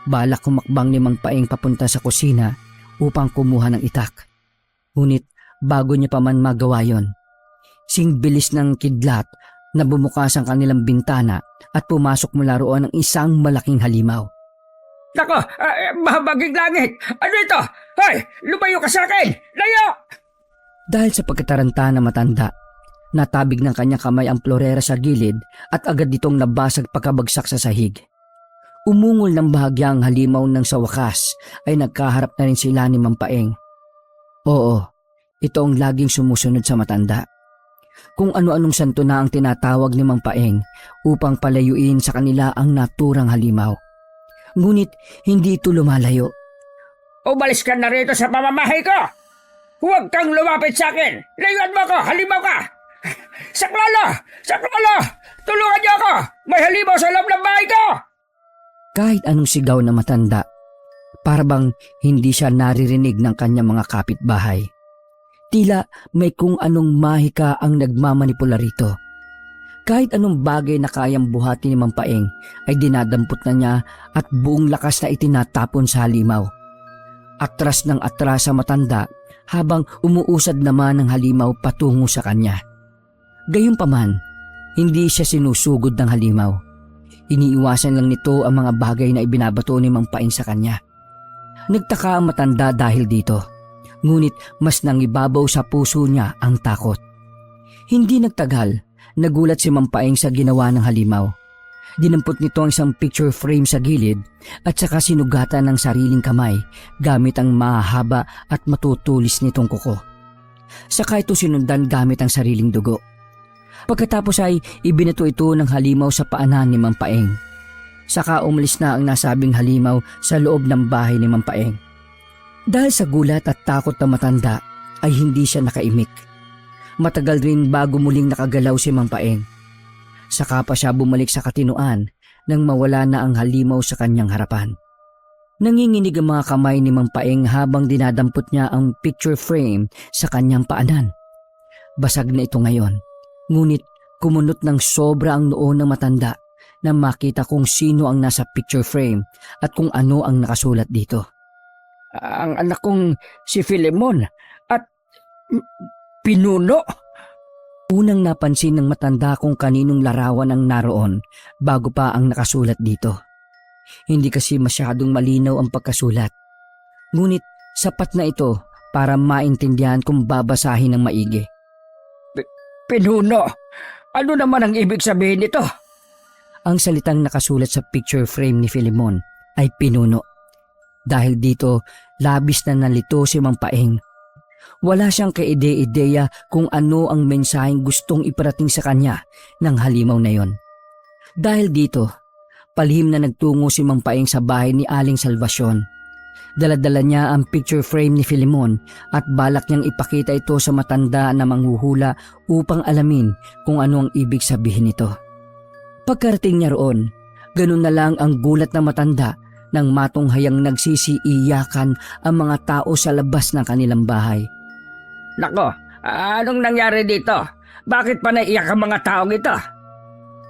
Balak kumakbang ni Mang Paeng papunta sa kusina upang kumuha ng itak. Ngunit bago niya pa man magawa yon, singbilis ng kidlat na bumukas ang kanilang bintana at pumasok mula roon ang isang malaking halimaw. Nako, mahabaging langit! Ano ito? Hoy, lumayo ka sa akin! Layo! Dahil sa pagkataranta na matanda, natabig ng kanyang kamay ang florera sa gilid at agad itong nabasag pagkabagsak sa sahig. Umungol ng bahagya ang halimaw nang sa wakas ay nagkaharap na rin sila ni Mang Paeng. Oo, ito ang laging sumusunod sa matanda. Kung ano-anong santo na ang tinatawag ni Mang Paeng upang palayuin sa kanila ang naturang halimaw. Ngunit hindi ito lumalayo. Umalis ka na rito sa pamamahay ko! Huwag kang lumapit sa akin! Layuan mo ko! Halimaw ka! Saklolo! Saklolo! Tulungan niyo ako! May halimaw sa loob ng bahay ko! Kahit anong sigaw na matanda, parabang hindi siya naririnig ng kanyang mga kapitbahay. Tila may kung anong mahika ang nagmamanipula rito. Kahit anong bagay na kayang buhati ni Mang Paeng ay dinadampot na niya at buong lakas na itinatapon sa halimaw. Atras ng atras sa matanda habang umuusad naman ang halimaw patungo sa kanya. Gayunpaman, hindi siya sinusugod ng halimaw. Iniiwasan lang nito ang mga bagay na ibinabato ni Mang Paeng sa kanya. Nagtaka ang matanda dahil dito, ngunit mas nangibabaw sa puso niya ang takot. Hindi nagtagal, nagulat si Mang Paeng sa ginawa ng halimaw. Dinampot nito ang isang picture frame sa gilid at saka sinugatan ng sariling kamay gamit ang mahaba at matutulis nitong kuko. Saka ito sinundan gamit ang sariling dugo. Pagkatapos ay ibinato ito ng halimaw sa paanan ni Mang Paeng. Saka umalis na ang nasabing halimaw sa loob ng bahay ni Mang Paeng. Dahil sa gulat at takot na matanda ay hindi siya nakaimik. Matagal rin bago muling nakagalaw si Mang Paeng. Saka pa siya bumalik sa katinuan nang mawala na ang halimaw sa kanyang harapan. Nanginginig ang mga kamay ni Mang Paeng habang dinadampot niya ang picture frame sa kanyang paanan. Basag na ito ngayon, Ngunit kumunot ng sobra ang noo ng matanda na makita kung sino ang nasa picture frame at kung ano ang nakasulat dito. Ang anak kong si Filemon at Pinuno. Unang napansin ng matanda kung kaninong larawan ang naroon bago pa ang nakasulat dito. Hindi kasi masyadong malinaw ang pagkasulat. Ngunit sapat na ito para maintindihan kung babasahin ng maigi. Pinuno? Ano naman ang ibig sabihin nito? Ang salitang nakasulat sa picture frame ni Filemon ay pinuno. Dahil dito, labis na nalito si Mang Paeng. Wala siyang kaide-ideya kung ano ang mensaheng gustong iparating sa kanya ng halimaw na yon. Dahil dito, palihim na nagtungo si Mang Paeng sa bahay ni Aling Salvacion. Daladala niya ang picture frame ni Filemon at balak niyang ipakita ito sa matanda na manghuhula upang alamin kung ano ang ibig sabihin nito. Pagkarating niya roon, ganun na lang ang gulat ng matanda nang matunghayang nagsisiiyakan ang mga tao sa labas ng kanilang bahay. Nako, anong nangyari dito? Bakit pa naiyak ang mga taong ito?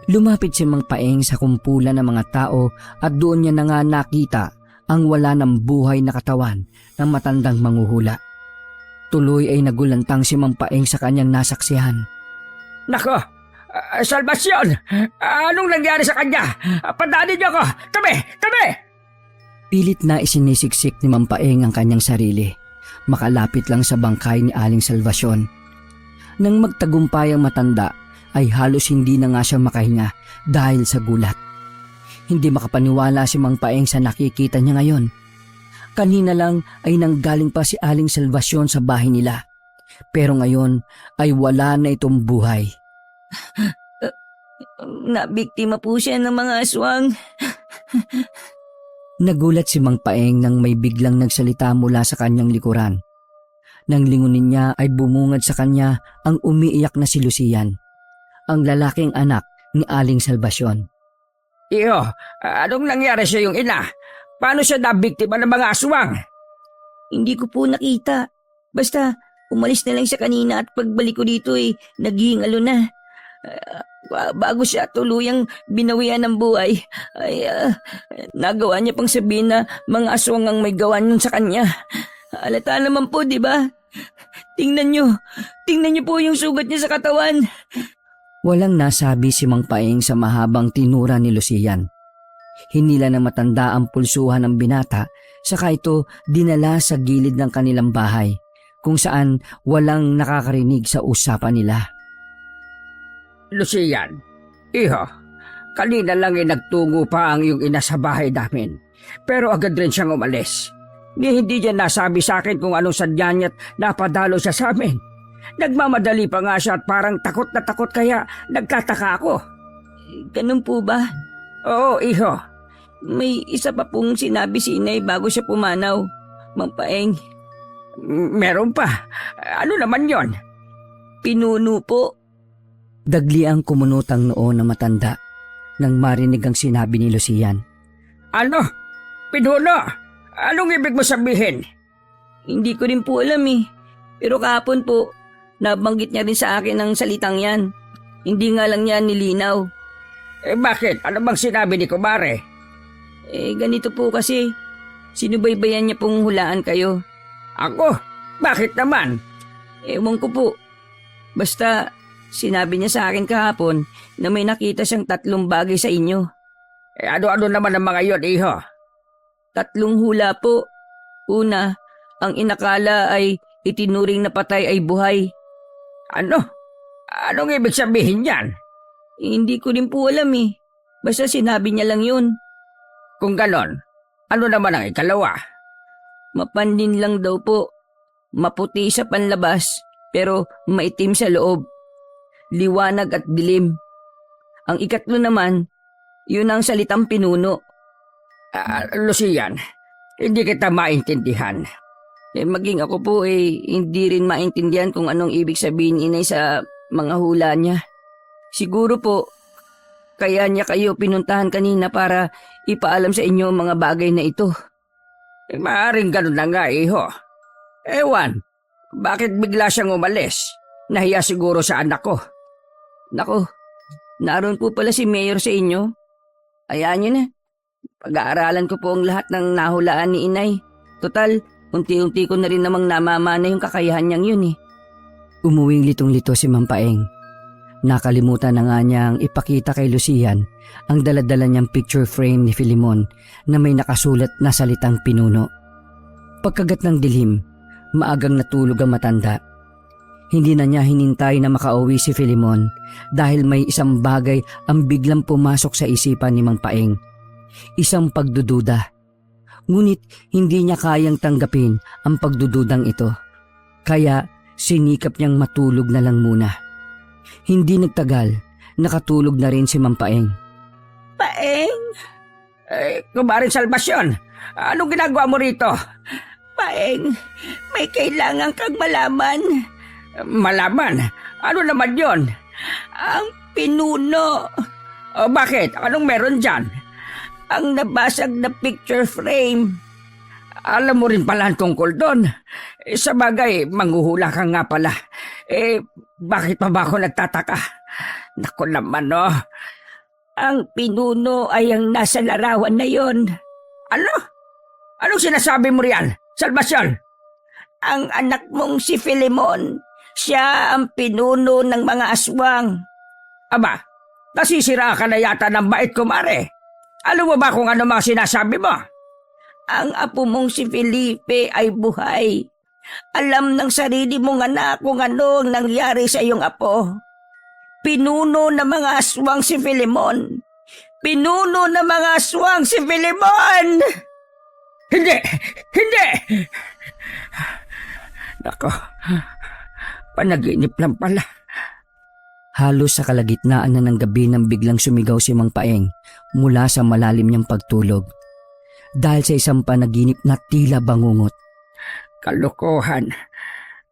Lumapit si Mang Paeng sa kumpulan ng mga tao at doon niya na nga nakita ang wala ng buhay na katawan ng matandang manghuhula. Tuloy ay nagulantang si Mang Paeng sa kanyang nasaksihan. Nako, Salvacion! Anong nangyari sa kanya? Padaanin niyo ako! Tabi! Tabi! Pilit na isinisiksik ni Mang Paeng ang kanyang sarili. Makalapit lang sa bangkay ni Aling Salvacion. Nang magtagumpay ang matanda, ay halos hindi na nga siya makahinga dahil sa gulat. Hindi makapaniwala si Mang Paeng sa nakikita niya ngayon. Kanina lang ay nanggaling pa si Aling Salvacion sa bahay nila. Pero ngayon ay wala na itong buhay. Nabiktima po siya ng mga aswang. Nagulat si Mang Paeng nang may biglang nagsalita mula sa kanyang likuran. Nang lingunin niya ay bumungad sa kanya ang umiiyak na si Lucian, ang lalaking anak ni Aling Salvacion. Iyo, anong nangyari sa iyong ina? Paano siya nabiktima ng mga aswang? Hindi ko po nakita. Basta umalis na lang siya kanina at pagbalik ko dito naghihingalo na. Bago siya tuluyang binawian ng buhay, nagawa niya pang sabihin na mga aswang ang may gawa nun sa kanya. Halata naman po, di ba? Tingnan niyo po yung sugat niya sa katawan. Walang nasabi si Mang Paeng sa mahabang tinura ni Lucian. Hinila ng matanda ang pulsuhan ng binata, saka ito dinala sa gilid ng kanilang bahay, kung saan walang nakakarinig sa usapan nila. Lucian, iho, kanina lang nagtungo pa ang iyong ina sa bahay namin. Pero agad rin siyang umalis. Hindi niya nasabi sa akin kung anong sadya niya at napadalo siya sa amin. Nagmamadali pa nga siya at parang takot na takot kaya nagtataka ako. Ganun po ba? Oo, iho. May isa pa pong sinabi si inay bago siya pumanaw, Mang Paeng. Meron pa. Ano naman yon? Pinuno po. Dagli ang kumunutang noo na matanda nang marinig ang sinabi ni Lucian. Ano? Pinuno? Anong ibig mo sabihin? Hindi ko rin po alam Pero kahapon po, nabanggit niya rin sa akin ang salitang yan. Hindi nga lang niya nilinaw. Bakit? Ano bang sinabi ni Kumare? Ganito po kasi. Sinubaybayan niya pong hulaan kayo. Ako? Bakit naman? Ewan ko po. Basta, sinabi niya sa akin kahapon na may nakita siyang 3 bagay sa inyo. Ano-ano naman ang mga yon, iho? 3 hula po. Una, ang inakala ay itinuring na patay ay buhay. Ano? Anong ibig sabihin yan? Hindi ko rin po alam Basta sinabi niya lang yun. Kung ganon, ano naman ang ikalawa? Mapandin lang daw po. Maputi sa panlabas, pero maitim sa loob. Liwanag at dilim. Ang ikatlo naman, yun ang salitang pinuno. Lucian, hindi kita maintindihan. Maging ako po hindi rin maintindihan kung anong ibig sabihin inay sa mga hula niya. Siguro po, kaya niya kayo pinuntahan kanina para ipaalam sa inyo ang mga bagay na ito. Maaaring ganun na nga, iho. Ewan, bakit bigla siyang umalis? Nahiya siguro sa anak ko. Nako, naroon po pala si Mayor sa inyo. Hayaan niyo na. Pag-aaralan ko po ang lahat ng nahulaan ni Inay. Total, unti-unti ko na rin namang namamana yung kakayahan niyang yun eh. Umuwing litong-lito si Mang Paeng. Nakalimutan na nga niyang ipakita kay Lucian ang daladala niyang picture frame ni Filimon na may nakasulat na salitang pinuno. Pagkagat ng dilim, maagang natulog ang matanda. Hindi na niya hinintay na makauwi si Filimon dahil may isang bagay ang biglang pumasok sa isipan ni Mang Paeng. Isang pagdududa. Ngunit hindi niya kayang tanggapin ang pagdududang ito. Kaya sinikap niyang matulog na lang muna. Hindi nagtagal, nakatulog na rin si Mang Paeng. Paeng? Kumaring Salvacion, anong ginagawa mo rito? Paeng, may kailangan kang malaman. Malaman? Ano naman yon? Ang pinuno. O bakit? Anong meron dyan? Ang nabasag na picture frame. Alam mo rin pala ang tungkol doon. Sa bagay, manghuhula ka nga pala. Bakit pa ba ako nagtataka? Naku naman, no? Ang pinuno ay ang nasa larawan na yon. Ano? Anong sinasabi mo riyan, Salvacion? Ang anak mong si Filemon, siya ang pinuno ng mga aswang. Aba, nasisira ka na yata ng bait ko, mare. Alam mo ba kung ano mga sinasabi mo? Ang apo mong si Felipe ay buhay. Alam ng sarili mong anak kung ano ang nangyari sa iyong apo. Pinuno ng mga aswang si Filemon. Pinuno ng mga aswang si Filemon! Hindi! Hindi! Nako, panaginip lang pala. Halos sa kalagitnaan na ng gabi nang biglang sumigaw si Mang Paeng mula sa malalim niyang pagtulog. Dahil sa isang panaginip na tila bangungot. Kalokohan.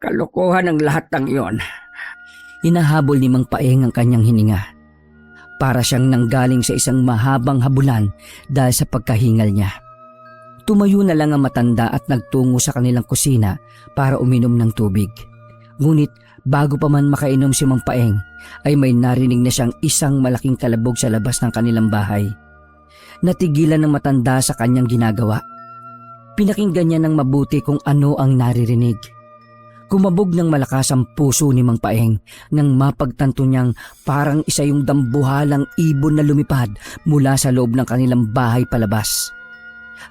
Kalokohan ang lahat ng iyon. Hinahabol ni Mang Paeng ang kanyang hininga. Para siyang nanggaling sa isang mahabang habulan dahil sa pagkahingal niya. Tumayo na lang ang matanda at nagtungo sa kanilang kusina para uminom ng tubig. Ngunit bago pa man makainom si Mang Paeng ay may narinig na siyang isang malaking kalabog sa labas ng kanilang bahay. Natigilan ng matanda sa kanyang ginagawa. Pinakinggan niya ng mabuti kung ano ang naririnig. Kumabog ng malakas ang puso ni Mang Paeng nang mapagtanto niyang parang isa yung dambuhalang ibon na lumipad mula sa loob ng kanilang bahay palabas.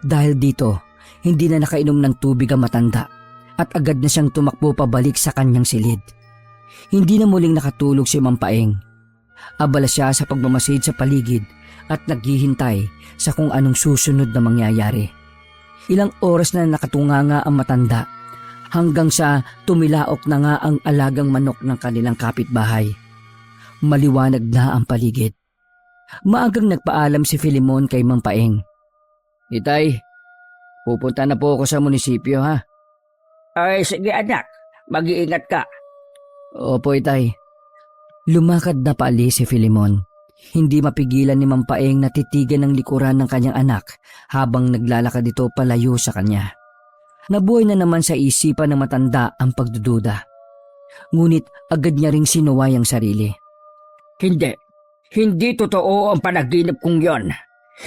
Dahil dito, hindi na nakainom ng tubig ang matanda at agad na siyang tumakbo pabalik sa kanyang silid. Hindi na muling nakatulog si Mang Paeng. Abala siya sa pagmamasid sa paligid at naghihintay sa kung anong susunod na mangyayari. Ilang oras na nakatunganga ang matanda hanggang sa tumilaok na nga ang alagang manok ng kanilang kapitbahay. Maliwanag na ang paligid. Maagang nagpaalam si Filemon kay Mang Paeng. Itay, pupunta na po ako sa munisipyo ha. Ay, sige anak, mag-iingat ka. Opo, Itay. Lumakad na paalis si Filemon. Hindi mapigilan ni Mang Paeng na titigan ng likuran ng kanyang anak habang naglalakad ito palayo sa kanya. Nabuhay na naman sa isipan ng matanda ang pagdududa. Ngunit agad niya ring sinuway ang sarili. Hindi totoo ang panaginip kong yon.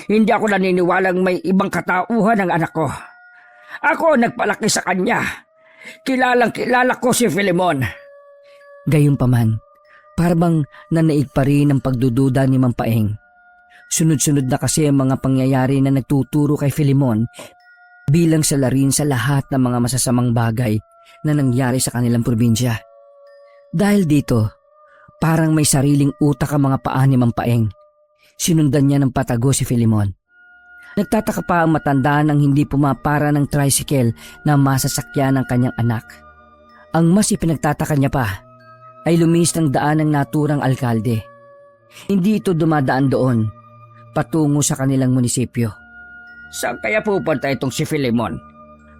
Hindi ako naniniwalang may ibang katauhan ng anak ko. Ako nagpalaki sa kanya. Kilalang-kilala ko si Filemon. Gayunpaman, parang nanaig pa rin ang pagdududa ni Mang Paeng. Sunod-sunod na kasi ang mga pangyayari na nagtuturo kay Filemon bilang salarin sa lahat ng mga masasamang bagay na nangyari sa kanilang probinsya. Dahil dito, parang may sariling utak ang mga paa ni Mang Paeng. Sinundan niya ng patago si Filemon. Nagtataka pa ang matanda nang hindi pumapara ng tricycle na masasakyan ng kanyang anak. Ang mas ipinagtataka niya pa ay lumis ng daan ng naturang alkalde. Hindi ito dumadaan doon, patungo sa kanilang munisipyo. Saan kaya pupunta itong si Filemon?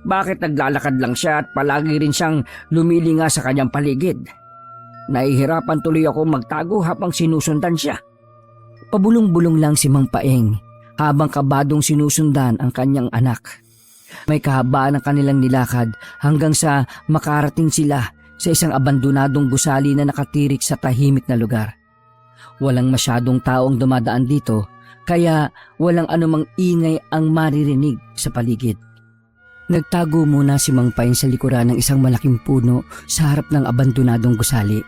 Bakit naglalakad lang siya at palagi rin siyang lumilinga sa kanyang paligid? Nahihirapan tuloy ako magtago habang sinusundan siya. Pabulong-bulong lang si Mang Paeng habang kabadong sinusundan ang kanyang anak. May kahabaan ng kanilang nilakad hanggang sa makarating sila sa isang abandonadong gusali na nakatirik sa tahimik na lugar. Walang masyadong taong dumadaan dito, kaya walang anumang ingay ang maririnig sa paligid. Nagtago muna si Mang Paeng sa likuran ng isang malaking puno sa harap ng abandonadong gusali.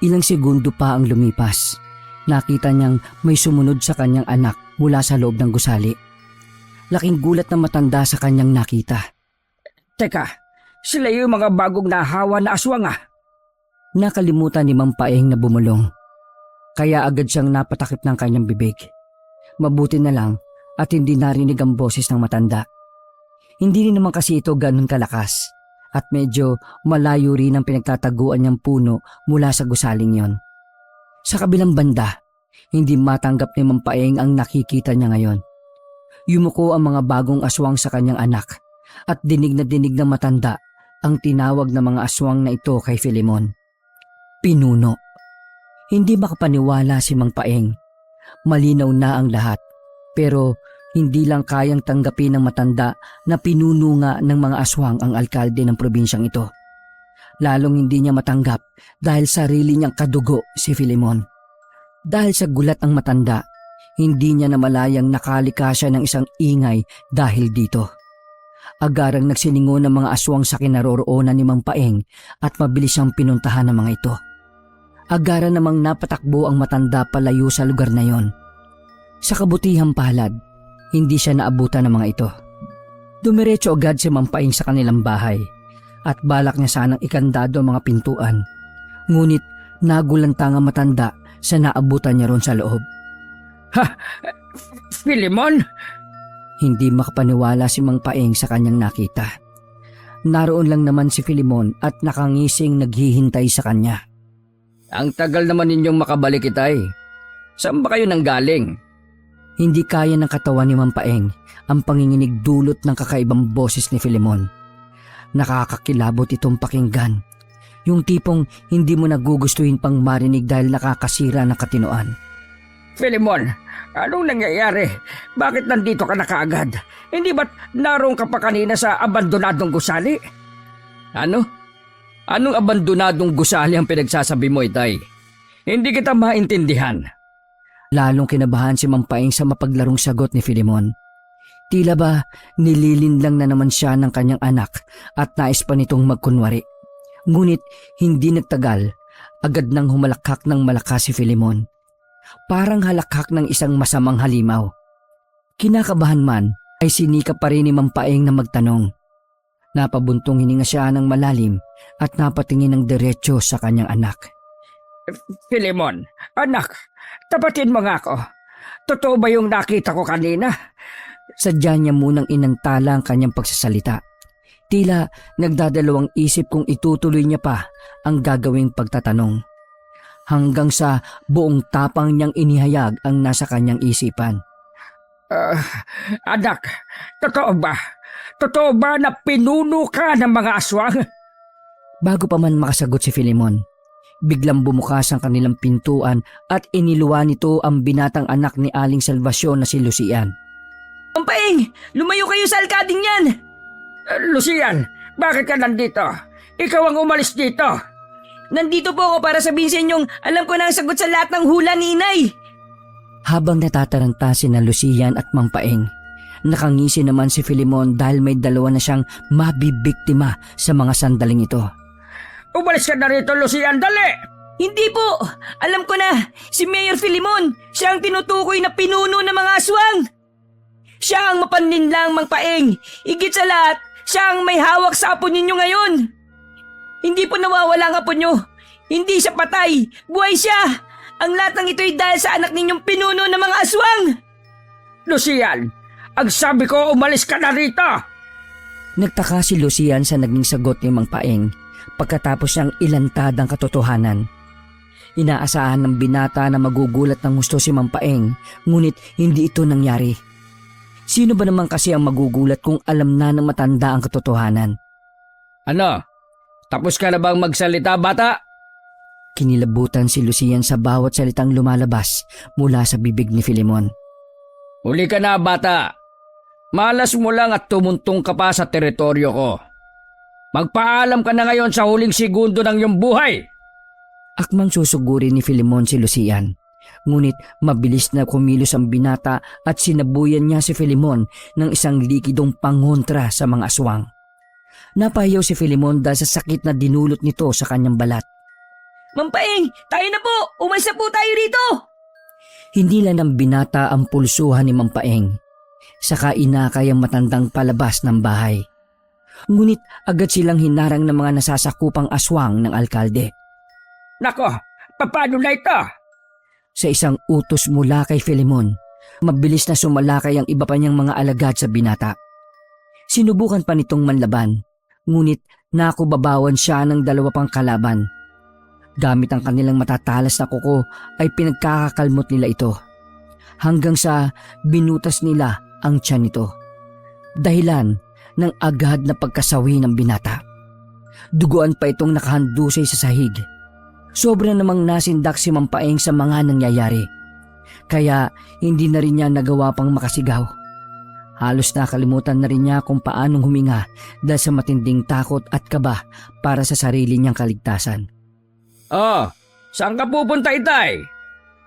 Ilang segundo pa ang lumipas. Nakita niyang may sumunod sa kanyang anak mula sa loob ng gusali. Laking gulat na matanda sa kanyang nakita. Teka, sila yung mga bagong nahawa na aswang ah. Nakalimutan ni Mang Paeng na bumulong. Kaya agad siyang napatakip ng kanyang bibig. Mabuti na lang at hindi narinig ang boses ng matanda. Hindi rin naman kasi ito ganun kalakas at medyo malayo rin ang pinagtataguan niyang puno mula sa gusaling yon. Sa kabilang banda, hindi matanggap ni Mang Paeng ang nakikita niya ngayon. Yumuko ang mga bagong aswang sa kanyang anak at dinig na dinig ng matanda ang tinawag ng mga aswang na ito kay Filemon. Pinuno. Hindi makapaniwala si Mang Paeng. Malinaw na ang lahat, pero hindi lang kayang tanggapin ng matanda na pinuno nga ng mga aswang ang alkalde ng probinsyang ito. Lalong hindi niya matanggap dahil sarili niyang kadugo si Filemon. Dahil sa gulat ang matanda, hindi niya namalayang nakalika siya ng isang ingay dahil dito. Agarang nagsiningo ng mga aswang sa kinaroroonan ni Mang Paeng at mabilis siyang pinuntahan ng mga ito. Agara namang napatakbo ang matanda palayo sa lugar na yon. Sa kabutihang palad, hindi siya naabutan ng mga ito. Dumiretso agad si Mang Paeng sa kanilang bahay at balak niya sanang ikandado ang mga pintuan. Ngunit nagulantang ang matanda sa naabutan niya ron sa loob. Ha! Filemon? Hindi makapaniwala si Mang Paeng sa kanyang nakita. Naroon lang naman si Filemon at nakangising naghihintay sa kanya. Ang tagal naman ninyong makabalik itay. Saan ba kayo nanggaling? Hindi kaya ng katawan ni Mang Paeng ang panginginig dulot ng kakaibang boses ni Filemon. Nakakakilabot itong pakinggan. Yung tipong hindi mo nagugustuhin pang marinig dahil nakakasira ng katinoan. Filemon, anong nangyayari? Bakit nandito ka na kaagad? Hindi ba't naroon ka pa kanina sa abandonadong gusali? Ano? Anong abandonadong gusali ang pinagsasabi mo, itay? Hindi kita maintindihan. Lalong kinabahan si Mang Paeng sa mapaglarong sagot ni Filemon. Tila ba nililinlang na naman siya ng kanyang anak at nais pa nitong magkunwari. Ngunit hindi nagtagal, agad nang humalakhak ng malakas si Filemon. Parang halakhak ng isang masamang halimaw. Kinakabahan man ay sinikap pa rin ni Mang Paeng na magtanong. Napabuntong hininga siya ng malalim at napatingin ng diretsyo sa kanyang anak. Filemon, anak, tapatin mo nga ako. Totoo ba yung nakita ko kanina? Sadya niya munang inantala ang kanyang pagsasalita. Tila nagdadalawang isip kung itutuloy niya pa ang gagawing pagtatanong. Hanggang sa buong tapang niyang inihayag ang nasa kanyang isipan. Anak, totoo ba? Totoo ba na pinuno ka ng mga aswang? Bago pa man makasagot si Filemon, biglang bumukas ang kanilang pintuan at iniluwa nito ang binatang anak ni Aling Salvacion na si Lucian. Mang Paeng, lumayo kayo sa alkading yan! Lucian, bakit ka nandito? Ikaw ang umalis dito. Nandito po ako para sabihin sa inyong alam ko na ang sagot sa lahat ng hula ni Inay. Habang natataranta si na Lucian at Mang Paeng, nakangisi naman si Filemon dahil may dalawa na siyang mabibiktima sa mga sandaling ito. Umalis ka na rito, Lucian, dali! Hindi po! Alam ko na! Si Mayor Filemon! Siya ang tinutukoy na pinuno ng mga aswang! Siya ang mapanlinlang, Mang Paeng! Higit sa lahat, siya ang may hawak sa apo ninyo ngayon! Hindi po nawawala ang apo nyo! Hindi siya patay! Buhay siya! Ang lahat ng ito'y dahil sa anak ninyong pinuno ng mga aswang! Lucian, ang sabi ko umalis ka na rito! Nagtaka si Lucian sa naging sagot ni Mang Paeng pagkatapos niyang ilantad ang katotohanan. Inaasahan ng binata na magugulat ng gusto si Mang Paeng, ngunit hindi ito nangyari. Sino ba naman kasi ang magugulat kung alam na ng matanda ang katotohanan? Ano? Tapos ka na bang magsalita, bata? Kinilabutan si Lucian sa bawat salitang lumalabas mula sa bibig ni Filemon. Huli ka na, bata. Malas mo lang at tumuntong ka pa sa teritoryo ko. Magpaalam ka na ngayon sa huling segundo ng iyong buhay. Akmang susugurin ni Filemon si Lucian, Ngunit mabilis na kumilos ang binata at sinabuyan niya si Filemon ng isang likidong pangontra sa mga aswang. Napahiyaw si Filemon dahil sa sakit na dinulot nito sa kanyang balat. Mampaeng, tayo na po! Umalis na po tayo rito! Hindi lang ng binata ang pulsuhan ni Mampaeng. Saka inakay ang matandang palabas ng bahay. Ngunit agad silang hinarang ng mga nasasakupang aswang ng alkalde. Nako, paano na ito? Sa isang utos mula kay Filemon, mabilis na sumalakay ang iba pa niyang mga alagad sa binata. Sinubukan pa nitong manlaban, ngunit nakubabawan siya ng dalawa pang kalaban. Gamit ang kanilang matatalas na kuko ay pinagkakakalmot nila ito. Hanggang sa binutas nila ang tiyan nito. Dahilan ng agad na pagkasawi ng binata. Duguan pa itong nakahandusay sa sahig. Sobra namang nasindak si Mampaeng sa mga nangyayari. Kaya hindi na rin niya nagawa pang makasigaw. Halos nakalimutan na rin niya kung paanong huminga dahil sa matinding takot at kaba para sa sarili niyang kaligtasan. Oh, saan ka pupunta, Itay?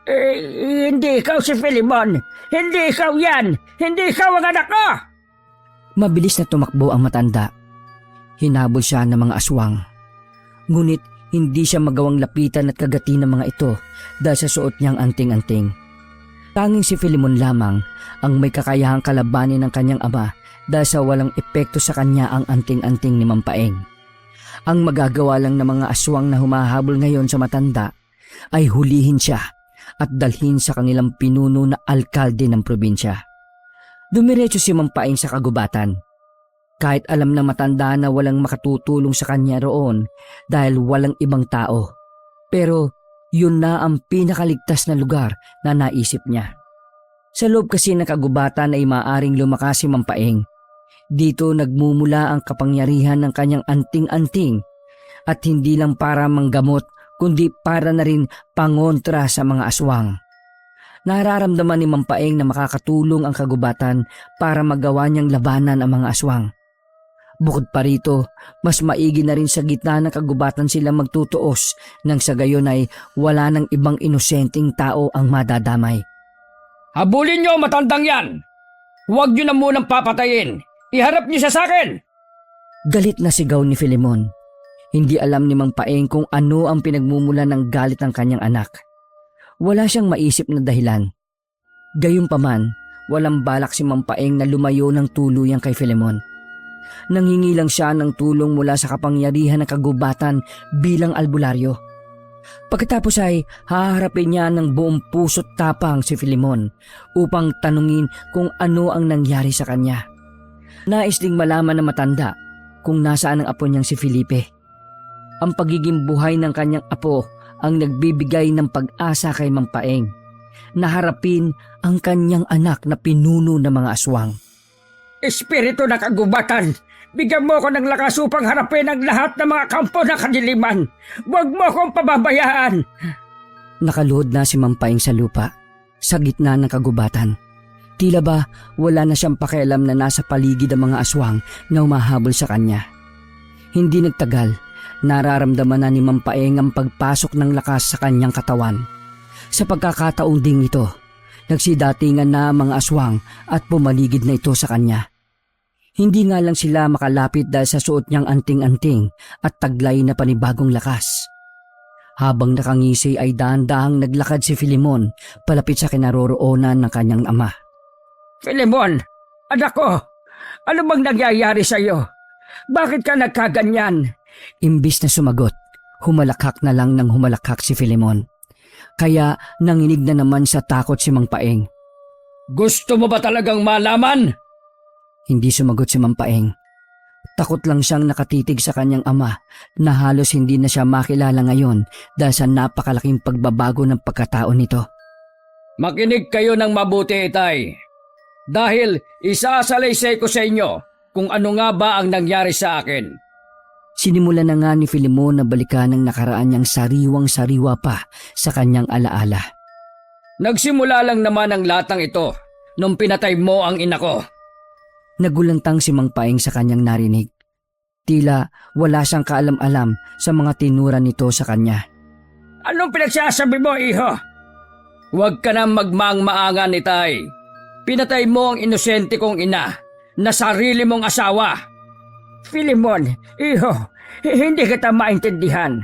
Hindi ikaw si Filemon. Hindi ikaw yan. Hindi ikaw ang anak ko. Mabilis na tumakbo ang matanda. Hinabol siya ng mga aswang. Ngunit hindi siya magawang lapitan at kagati ng mga ito dahil sa suot niyang anting-anting. Tanging si Filemon lamang ang may kakayahang kalabanin ng kanyang ama dahil sa walang epekto sa kanya ang anting-anting ni Mampaeng. Ang magagawa lang ng mga aswang na humahabol ngayon sa matanda ay hulihin siya at dalhin sa kanilang pinuno na alkalde ng probinsya. Dumiretso si Mampaeng sa kagubatan. Kahit alam na matanda na walang makatutulong sa kanya roon dahil walang ibang tao. Pero yun na ang pinakaligtas na lugar na naisip niya. Sa loob kasi ng kagubatan ay maaring lumakas si Mampaeng. Dito nagmumula ang kapangyarihan ng kanyang anting-anting at hindi lang para manggamot kundi para na rin pangontra sa mga aswang. Nararamdaman ni Mampaeng na makakatulong ang kagubatan para magawa niyang labanan ang mga aswang. Bukod pa rito, mas maigi na rin sa gitna ng kagubatan sila magtutuos nang sa gayon ay wala ng ibang inosenteng tao ang madadamay. Habulin niyo ang matandang yan. Huwag niyo na munang papatayin. Iharap niyo siya sa akin. Galit na sigaw ni Filemon. Hindi alam ni Mampaeng kung ano ang pinagmumula ng galit ng kanyang anak. Wala siyang maisip na dahilan. Gayunpaman, walang balak si Mampaeng na lumayo ng tuluyang kay Filemon. Nanghingi lang siya ng tulong mula sa kapangyarihan ng kagubatan bilang albularyo. Pagkatapos ay haharapin niya ng buong puso't tapang si Filemon upang tanungin kung ano ang nangyari sa kanya. Nais ding malaman ng matanda kung nasaan ang apo niyang si Felipe. Ang pagiging buhay ng kanyang apo ang nagbibigay ng pag-asa kay Mampaeng na harapin ang kanyang anak na pinuno ng mga aswang. Espiritu ng kagubatan, bigyan mo ko ng lakas upang harapin ang lahat ng mga kampo ng kadiliman. Huwag mo akong pababayaan. Nakaluhod na si Mampaeng sa lupa, sa gitna ng kagubatan. Tila ba wala na siyang pakialam na nasa paligid ang mga aswang na umahabol sa kanya. Hindi nagtagal, nararamdaman na ni Mampaeng ang pagpasok ng lakas sa kanyang katawan. Sa pagkakataong ding ito, nagsidatingan na ang mga aswang at pumaligid na ito sa kanya. Hindi nga lang sila makalapit dahil sa suot niyang anting-anting at taglay na panibagong lakas. Habang nakangisi ay dahan-dahang naglakad si Filemon palapit sa kinaroroonan ng kanyang ama. Filemon, anak ko, ano bang nangyayari sa iyo? Bakit ka nagkaganyan? Imbis na sumagot, humalakhak na lang ng humalakhak si Filemon. Kaya nanginig na naman sa takot si Mampaeng. Gusto mo ba talagang malaman? Hindi sumagot si Mampaeng. Takot lang siyang nakatitig sa kanyang ama na halos hindi na siya makilala ngayon dahil sa napakalaking pagbabago ng pagkatao nito. Makinig kayo ng mabuti, Itay. Dahil isasalaysay ko sa inyo kung ano nga ba ang nangyari sa akin. Sinimula na nga ni Filemon na balikan ang nakaraan niyang sariwang-sariwa pa sa kanyang alaala. Nagsimula lang naman ang latang ito nung pinatay mo ang ina ko. Nagulantang si Mampaeng sa kanyang narinig. Tila wala siyang kaalam-alam sa mga tinura nito sa kanya. Anong pinagsasabi mo, iho? Huwag ka na magmaang-maangan, Itay. Pinatay mo ang inosente kong ina na sarili mong asawa. Filemon, iho, hindi kita maintindihan.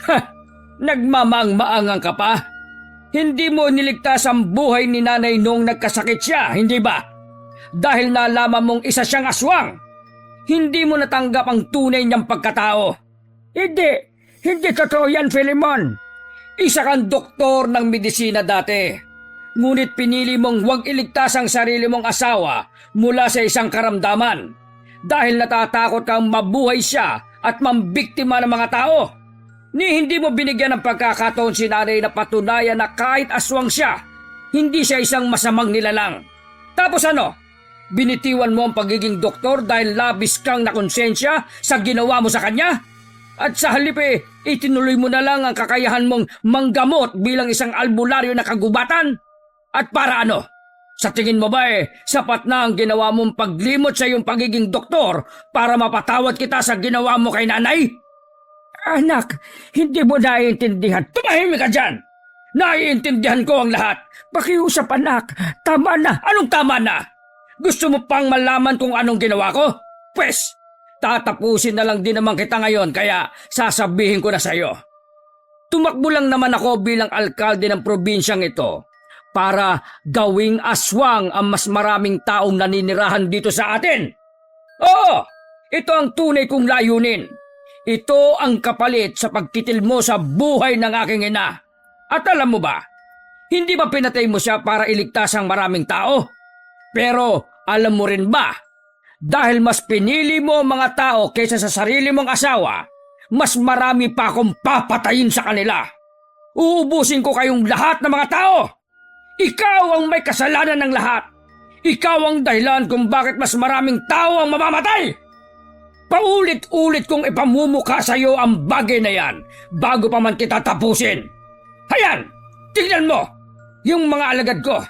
Ha! Nagmamaang-maangan ka pa? Hindi mo niligtas ang buhay ni nanay nung nagkasakit siya, hindi ba? Dahil nalaman mong isa siyang aswang. Hindi mo natanggap ang tunay niyang pagkatao. Hindi totoo yan, Filemon. Isa kang doktor ng medisina dati. Ngunit pinili mong huwag iligtas ang sarili mong asawa mula sa isang karamdaman dahil natatakot kang mabuhay siya at mambiktima ng mga tao. Hindi mo binigyan ng pagkakataon si nanay na patunayan na kahit aswang siya, hindi siya isang masamang nilalang. Tapos ano? Binitiwan mo ang pagiging doktor dahil labis kang nakonsensya sa ginawa mo sa kanya? At sa halip itinuloy mo na lang ang kakayahan mong manggamot bilang isang albularyo na kagubatan? At para ano? Sa tingin mo ba sapat na ang ginawa mong paglimot sa iyong pagiging doktor para mapatawad kita sa ginawa mo kay nanay? Anak, hindi mo naiintindihan. Tumahimik ka dyan! Naiintindihan ko ang lahat. Pakiusap, anak. Tama na. Anong tama na? Gusto mo pang malaman kung anong ginawa ko? Pwes, tatapusin na lang din naman kita ngayon kaya sasabihin ko na sa'yo. Tumakbo lang naman ako bilang alkalde ng probinsyang ito para gawing aswang ang mas maraming taong naninirahan dito sa atin. Oo, ito ang tunay kong layunin. Ito ang kapalit sa pagkitil mo sa buhay ng aking ina. At alam mo ba, hindi ba pinatay mo siya para iligtas ang maraming tao? Pero alam mo rin ba, dahil mas pinili mo ang mga tao kaysa sa sarili mong asawa, mas marami pa akong papatayin sa kanila. Uubusin ko kayong lahat ng mga tao. Ikaw ang may kasalanan ng lahat. Ikaw ang dahilan kung bakit mas maraming tao ang mamamatay. Paulit-ulit kong ipamumukha sa iyo ang bagay na yan bago pa man kita tapusin. Hayan, tignan mo, yung mga alagad ko,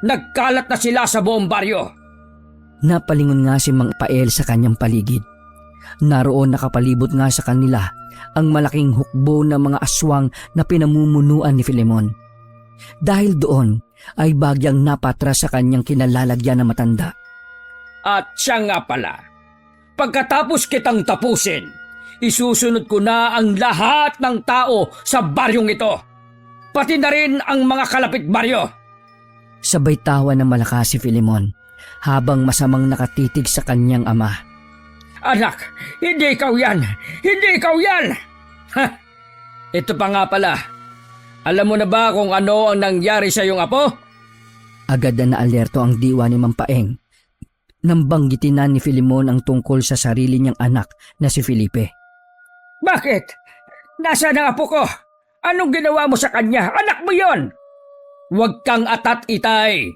nagkalat na sila sa buong baryo. Napalingon nga si Mang Pael sa kanyang paligid. Naroon nakapalibot nga sa kanila ang malaking hukbo ng mga aswang na pinamumunuan ni Filemon. Dahil doon ay bagyang napatras sa kanyang kinalalagyan na matanda. At siya nga pala, pagkatapos kitang tapusin, isusunod ko na ang lahat ng tao sa baryong ito. Pati na rin ang mga kalapit baryo. Sabay tawa ng malakas si Filemon habang masamang nakatitig sa kanyang ama. Anak, hindi ikaw yan! Hindi ikaw yan! Ha! Ito pa nga pala. Alam mo na ba kung ano ang nangyari sa iyong apo? Agad na naalerto ang diwa ni Mampaeng nang banggitin na ni Filemon ang tungkol sa sarili niyang anak na si Felipe. Bakit? Nasaan ang apo ko? Anong ginawa mo sa kanya? Anak mo yon! Huwag kang atat, Itay.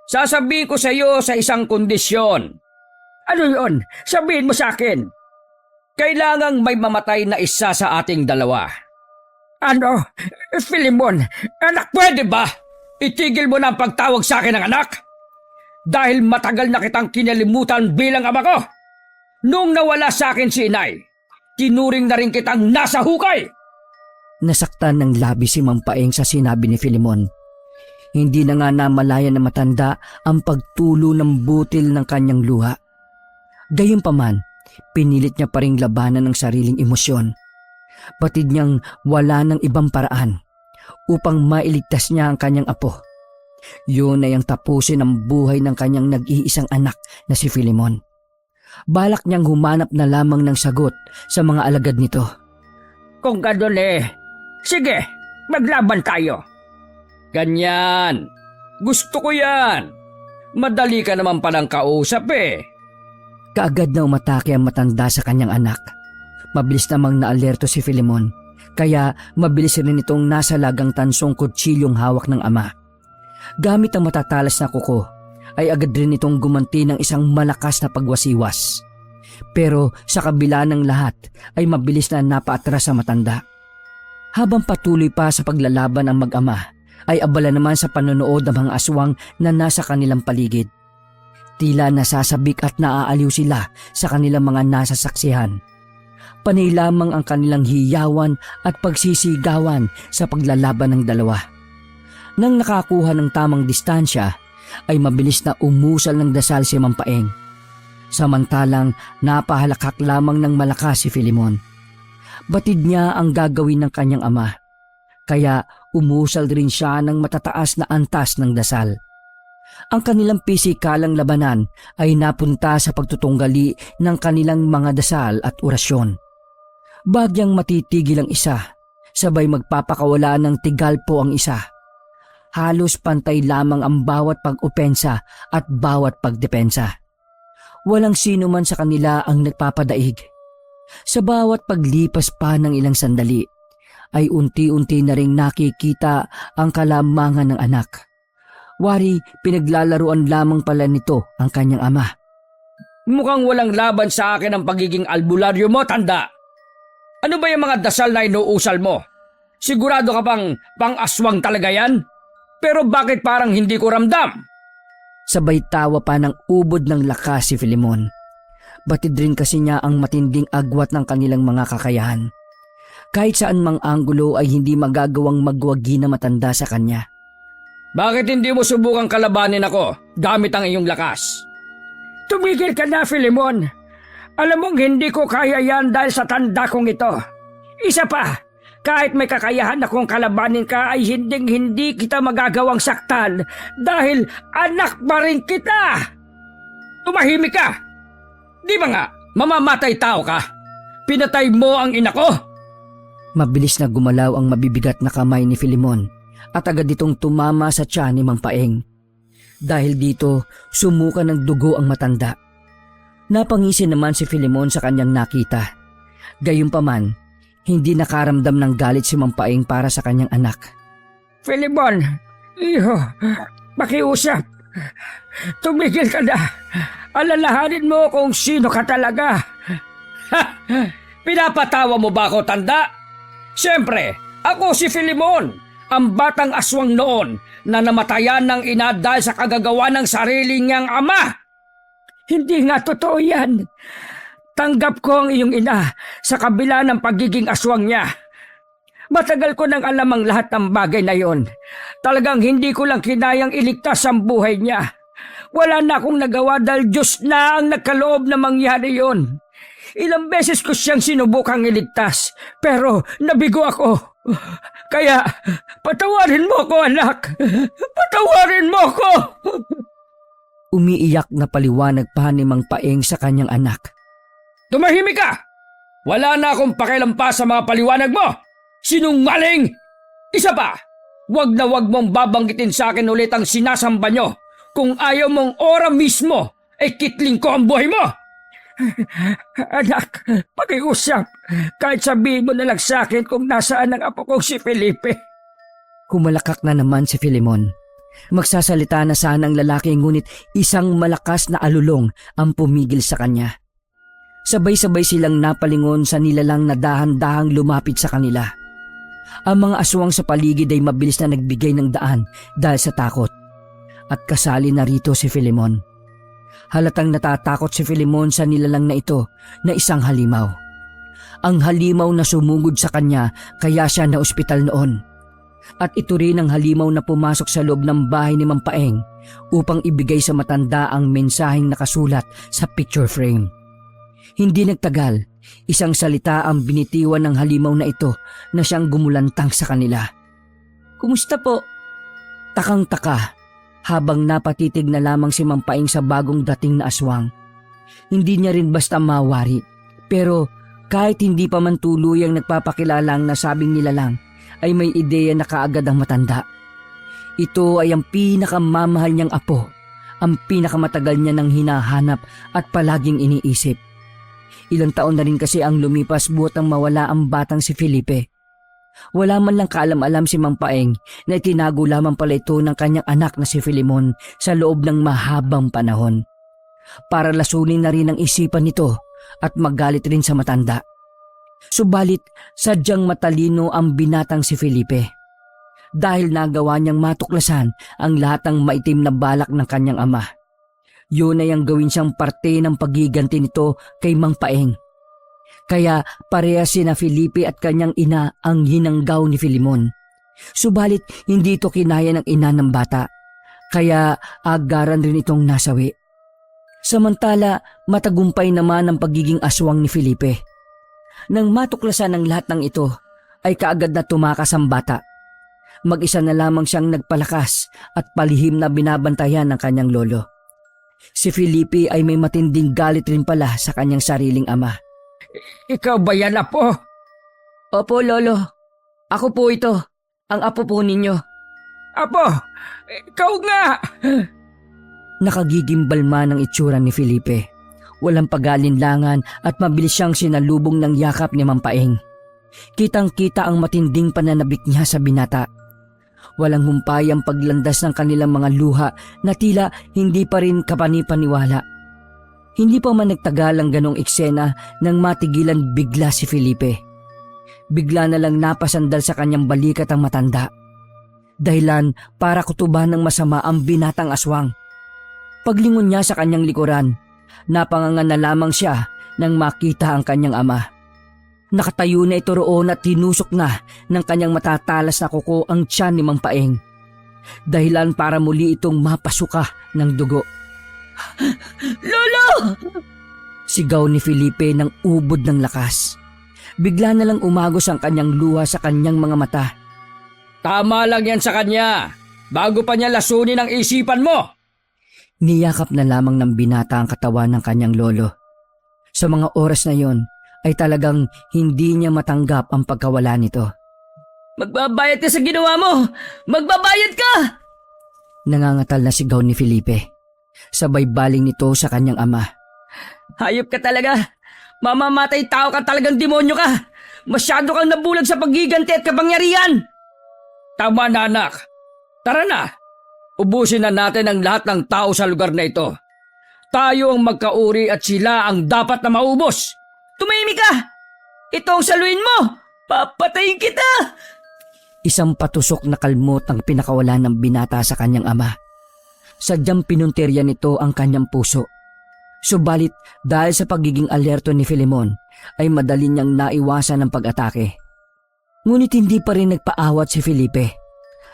Sasabihin ko sa iyo sa isang kondisyon. Ano yon? Sabihin mo sa akin. Kailangang may mamatay na isa sa ating dalawa. Ano? Filemon, anak, pwede ba? Itigil mo na ang pagtawag sa akin ng anak? Dahil matagal na kitang kinalimutan bilang ama ko. Nung nawala sa akin si inay, tinuring na rin kitang nasa hukay. Nasaktan ng labis si Mampaeng sa sinabi ni Filemon. Hindi na nga namalayan na matanda ang pagtulo ng butil ng kanyang luha. Gayunpaman, pinilit niya pa ring labanan ng sariling emosyon. Batid niyang wala ng ibang paraan upang mailigtas niya ang kanyang apo. Yun ay ang tapusin ang buhay ng kanyang nag-iisang anak na si Filemon. Balak niyang humanap na lamang ng sagot sa mga alagad nito. Kung gano'n sige, maglaban tayo. Ganyan. Gusto ko yan. Madali ka naman palang kausap Kaagad na umatake ang matanda sa kanyang anak. Mabilis namang naalerto si Filemon, kaya mabilis rin itong nasa lagang tansong kutsilyong hawak ng ama. Gamit ang matatalas na kuko, ay agad rin itong gumanti ng isang malakas na pagwasiwas. Pero sa kabila ng lahat ay mabilis na napaatras sa matanda. Habang patuloy pa sa paglalaban ang mag-ama, ay abala naman sa panonood ng mga aswang na nasa kanilang paligid. Tila nasasabik at naaaliw sila sa kanilang mga nasasaksihan. Panay lamang ang kanilang hiyawan at pagsisigawan sa paglalaban ng dalawa. Nang nakakuha ng tamang distansya, ay mabilis na umusal ng dasal si Mampaeng. Samantalang napahalakak lamang ng malakas si Filemon. Batid niya ang gagawin ng kanyang ama, kaya umusal rin siya ng matataas na antas ng dasal. Ang kanilang pisikalang labanan ay napunta sa pagtutunggali ng kanilang mga dasal at orasyon. Bagyang matitigil ang isa, sabay magpapakawala ng tigal po ang isa. Halos pantay lamang ang bawat pag-opensa at bawat pagdepensa. Walang sino man sa kanila ang nagpapadaig. Sa bawat paglipas pa ng ilang sandali, ay unti-unti na ring nakikita ang kalamangan ng anak. Wari, pinaglalaruan lamang pala nito ang kanyang ama. Mukhang walang laban sa akin ang pagiging albularyo mo, tanda. Ano ba yung mga dasal na inuusal mo? Sigurado ka bang pang-aswang talaga yan? Pero bakit parang hindi ko ramdam? Sabay tawa pa ng ubod ng lakas si Filemon. Batid rin kasi niya ang matinding agwat ng kanilang mga kakayahan. Kahit saan mang anggulo ay hindi magagawang magwagi na matanda sa kanya. Bakit hindi mo subukang kalabanin ako gamit ang iyong lakas? Tumigil ka na, Filemon. Alam mong hindi ko kaya yan dahil sa tanda kong ito. Isa pa, kahit may kakayahan akong kalabanin ka ay hindi kita magagawang saktan dahil anak pa rin kita. Tumahimik ka. Di ba nga, mamamatay tao ka? Pinatay mo ang ina ko. Mabilis na gumalaw ang mabibigat na kamay ni Filemon at agad itong tumama sa tiyan ni Mang Paeng. Dahil dito, sumuka ng dugo ang matanda. Napangisi naman si Filemon sa kanyang nakita. Gayunpaman, hindi nakaramdam ng galit si Mang Paeng para sa kanyang anak. Filemon, iho, pakiusap. Tumigil ka na. Alalahanin mo kung sino ka talaga. Ha! Pinapatawa mo ba ako, tanda? Siyempre, ako si Filemon, ang batang aswang noon na namatayan ng ina dahil sa kagagawa ng sarili niyang ama. Hindi nga totoo yan. Tanggap ko ang iyong ina sa kabila ng pagiging aswang niya. Matagal ko nang alam ang lahat ng bagay na yon. Talagang hindi ko lang kinayang iligtas ang buhay niya. Wala na akong nagawa dahil Diyos na ang nagkaloob na mangyari yon. Ilang beses ko siyang sinubukang iligtas, pero nabigo ako. Kaya, patawarin mo ko, anak. Patawarin mo ko. Umiiyak na paliwanag pa ni Mang Paeng sa kanyang anak. Tumahimik ka! Wala na akong pakialam pa sa mga paliwanag mo! Sinungaling! Isa pa, wag na wag mong babanggitin sa akin ulit ang sinasamba nyo. Kung ayaw mong ora mismo, ay kitling ko ang buhay mo! Anak, pakiusap. Kahit sabihin mo na lang sa akin kung nasaan ang apo kong si Felipe. Humalakak na naman si Filemon. Magsasalita na sana ang lalaki ngunit isang malakas na alulong ang pumigil sa kanya. Sabay-sabay silang napalingon sa nilalang na dahan-dahang lumapit sa kanila. Ang mga aswang sa paligid ay mabilis na nagbigay ng daan dahil sa takot. At kasali na rito si Filemon. Halatang natatakot si Filemon sa nilalang na ito na isang halimaw. Ang halimaw na sumugod sa kanya kaya siya na ospital noon. At ito rin ang halimaw na pumasok sa loob ng bahay ni Mang Paeng upang ibigay sa matanda ang mensaheng nakasulat sa picture frame. Hindi nagtagal, isang salita ang binitiwan ng halimaw na ito na siyang gumulantang sa kanila. "Kumusta po?" Takang-taka habang napatitig na lamang si Mang Paeng sa bagong dating na aswang. Hindi niya rin basta mawari, pero kahit hindi pa man tuluyang nagpapakilala ang nasabing nilalang, ay may ideya na kaagad ang matanda. Ito ay ang pinakamamahal niyang apo, ang pinakamatagal niya nang hinahanap at palaging iniisip. Ilang taon na rin kasi ang lumipas buot ang mawala ang batang si Felipe. Wala man lang kaalam-alam si Mang Paeng na itinago lamang pala ito ng kanyang anak na si Filemon sa loob ng mahabang panahon. Para lasunin na rin ang isipan nito at magalit rin sa matanda. Subalit, sadyang matalino ang binatang si Felipe. Dahil nagawa niyang matuklasan ang lahat ng maitim na balak ng kanyang ama. Yun ay ang gawin siyang parte ng pagiganti nito kay Mang Paeng. Kaya parehas sina Felipe at kanyang ina ang hinanggaw ni Filemon. Subalit hindi ito kinaya ng ina ng bata, kaya agaran rin itong nasawi. Samantala, matagumpay naman ang pagiging aswang ni Felipe. Nang matuklasan ng lahat ng ito, ay kaagad na tumakas ang bata. Mag-isa na lamang siyang nagpalakas at palihim na binabantayan ng kanyang lolo. Si Felipe ay may matinding galit rin pala sa kanyang sariling ama. Ikaw ba yan, apo? Opo, lolo. Ako po ito. Ang apo po ninyo. Apo, ikaw nga! Nakagigimbal man ang itsura ni Felipe. Walang pag-alinlangan at mabilis siyang sinalubong ng yakap ni Mampaeng. Kitang-kita ang matinding pananabik niya sa binata. Walang humpay ang paglandas ng kanilang mga luha na tila hindi pa rin kapani-paniwala. Hindi pa man nagtagal ang ganong eksena nang matigilan bigla si Felipe. Bigla na lang napasandal sa kanyang balikat ang matanda. Dahilan para kutuban ng masama ang binatang aswang. Paglingon niya sa kanyang likuran, napangangan na lamang siya nang makita ang kanyang ama. Nakatayo na ito roon at tinusok na ng kanyang matatalas na kuko ang tiyan ni Mampaeng. Dahilan para muli itong mapasuka ng dugo. Lolo! Sigaw ni Felipe ng ubod ng lakas. Bigla na lang umagos ang kanyang luha sa kanyang mga mata. Tama lang yan sa kanya. Bago pa niya lasunin ang isipan mo. Niyakap na lamang ng binata ang katawan ng kanyang lolo. Sa mga oras na yon, ay talagang hindi niya matanggap ang pagkawala nito. Magbabayad ka sa ginawa mo! Magbabayad ka! Nangangatal na sigaw ni Felipe. Sabay baling nito sa kanyang ama. Hayop ka talaga. Mamamatay tao ka, talagang demonyo ka. Masyado kang nabulag sa paggiganti at kapangyarihan. Tama na, anak. Tara na. Ubusin na natin ang lahat ng tao sa lugar na ito. Tayo ang magkauri at sila ang dapat na maubos. Tumahimik ka! Ito ang saluin mo! Papatayin kita! Isang patusok na kalmot ang pinakawala ng binata sa kanyang ama. Sadyang pinuntirya nito ang kanyang puso. Subalit dahil sa pagiging alerto ni Filemon ay madali niyang naiwasan ang pag-atake. Ngunit hindi pa rin nagpaawat si Felipe.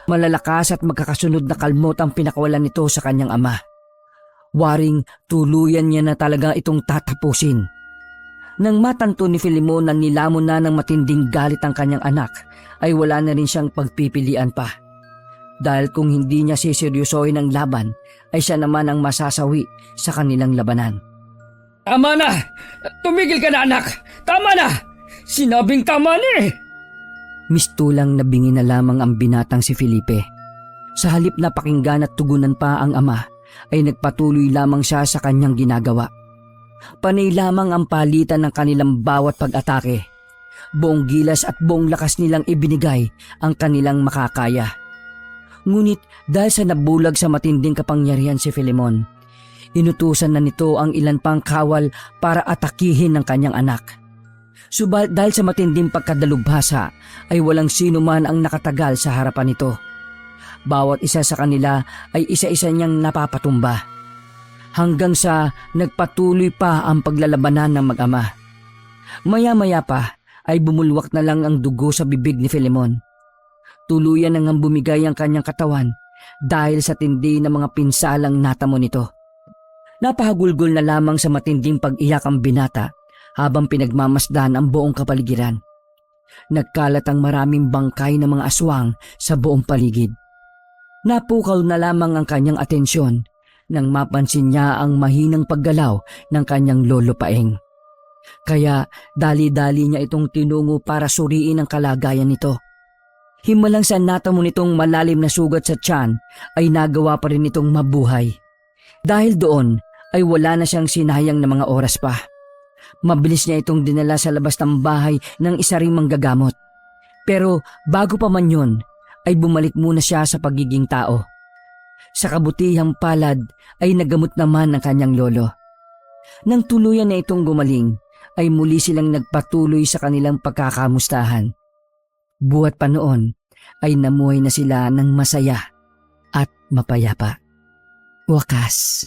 Malalakas at magkakasunod na kalmot ang pinakawala nito sa kanyang ama. Waring tuluyan niya na talaga itong tatapusin. Nang matanto ni Filemon na nilamon na ng matinding galit ang kanyang anak, ay wala na rin siyang pagpipilian pa. Dahil kung hindi niya siseryosohin ang laban, ay siya naman ang masasawi sa kanilang labanan. Tama na! Tumigil ka na, anak! Tama na! Sinabing tama na eh! Mistulang nabingi na lamang ang binatang si Felipe. Sa halip na pakinggan at tugunan pa ang ama, ay nagpatuloy lamang siya sa kanyang ginagawa. Panay lamang ang palitan ng kanilang bawat pag-atake. Buong gilas at buong lakas nilang ibinigay ang kanilang makakaya. Ngunit dahil sa nabulag sa matinding kapangyarihan si Filemon, inutusan na nito ang ilan pang kawal para atakihin ng kanyang anak. Subalit dahil sa matinding pagkadalubhasa ay walang sino man ang nakatagal sa harapan nito. Bawat isa sa kanila ay isa-isa niyang napapatumba. Hanggang sa nagpatuloy pa ang paglalabanan ng mag-ama. Maya-maya pa ay bumulwak na lang ang dugo sa bibig ni Filemon. Tuluyan nang bumigay ang kanyang katawan dahil sa tindi ng mga pinsalang natamo nito. Napahagulgol na lamang sa matinding pag-iyak ang binata habang pinagmamasdan ang buong kapaligiran. Nagkalat ang maraming bangkay ng mga aswang sa buong paligid. Napukaw na lamang ang kanyang atensyon nang mapansin niya ang mahinang paggalaw ng kanyang lolo Paeng. Kaya dali-dali niya itong tinungo para suriin ang kalagayan nito. Himalang sa natamo nitong malalim na sugat sa tiyan ay nagawa pa rin itong mabuhay. Dahil doon ay wala na siyang sinayang na mga oras pa. Mabilis niya itong dinala sa labas ng bahay ng isa ring manggagamot. Pero bago pa man yun ay bumalik muna siya sa pagiging tao. Sa kabutihang palad ay nagamot naman ng kanyang lolo. Nang tuluyan na itong gumaling, ay muli silang nagpatuloy sa kanilang pagkakamustahan. Buhat pa noon ay namuhay na sila ng masaya at mapayapa. Wakas.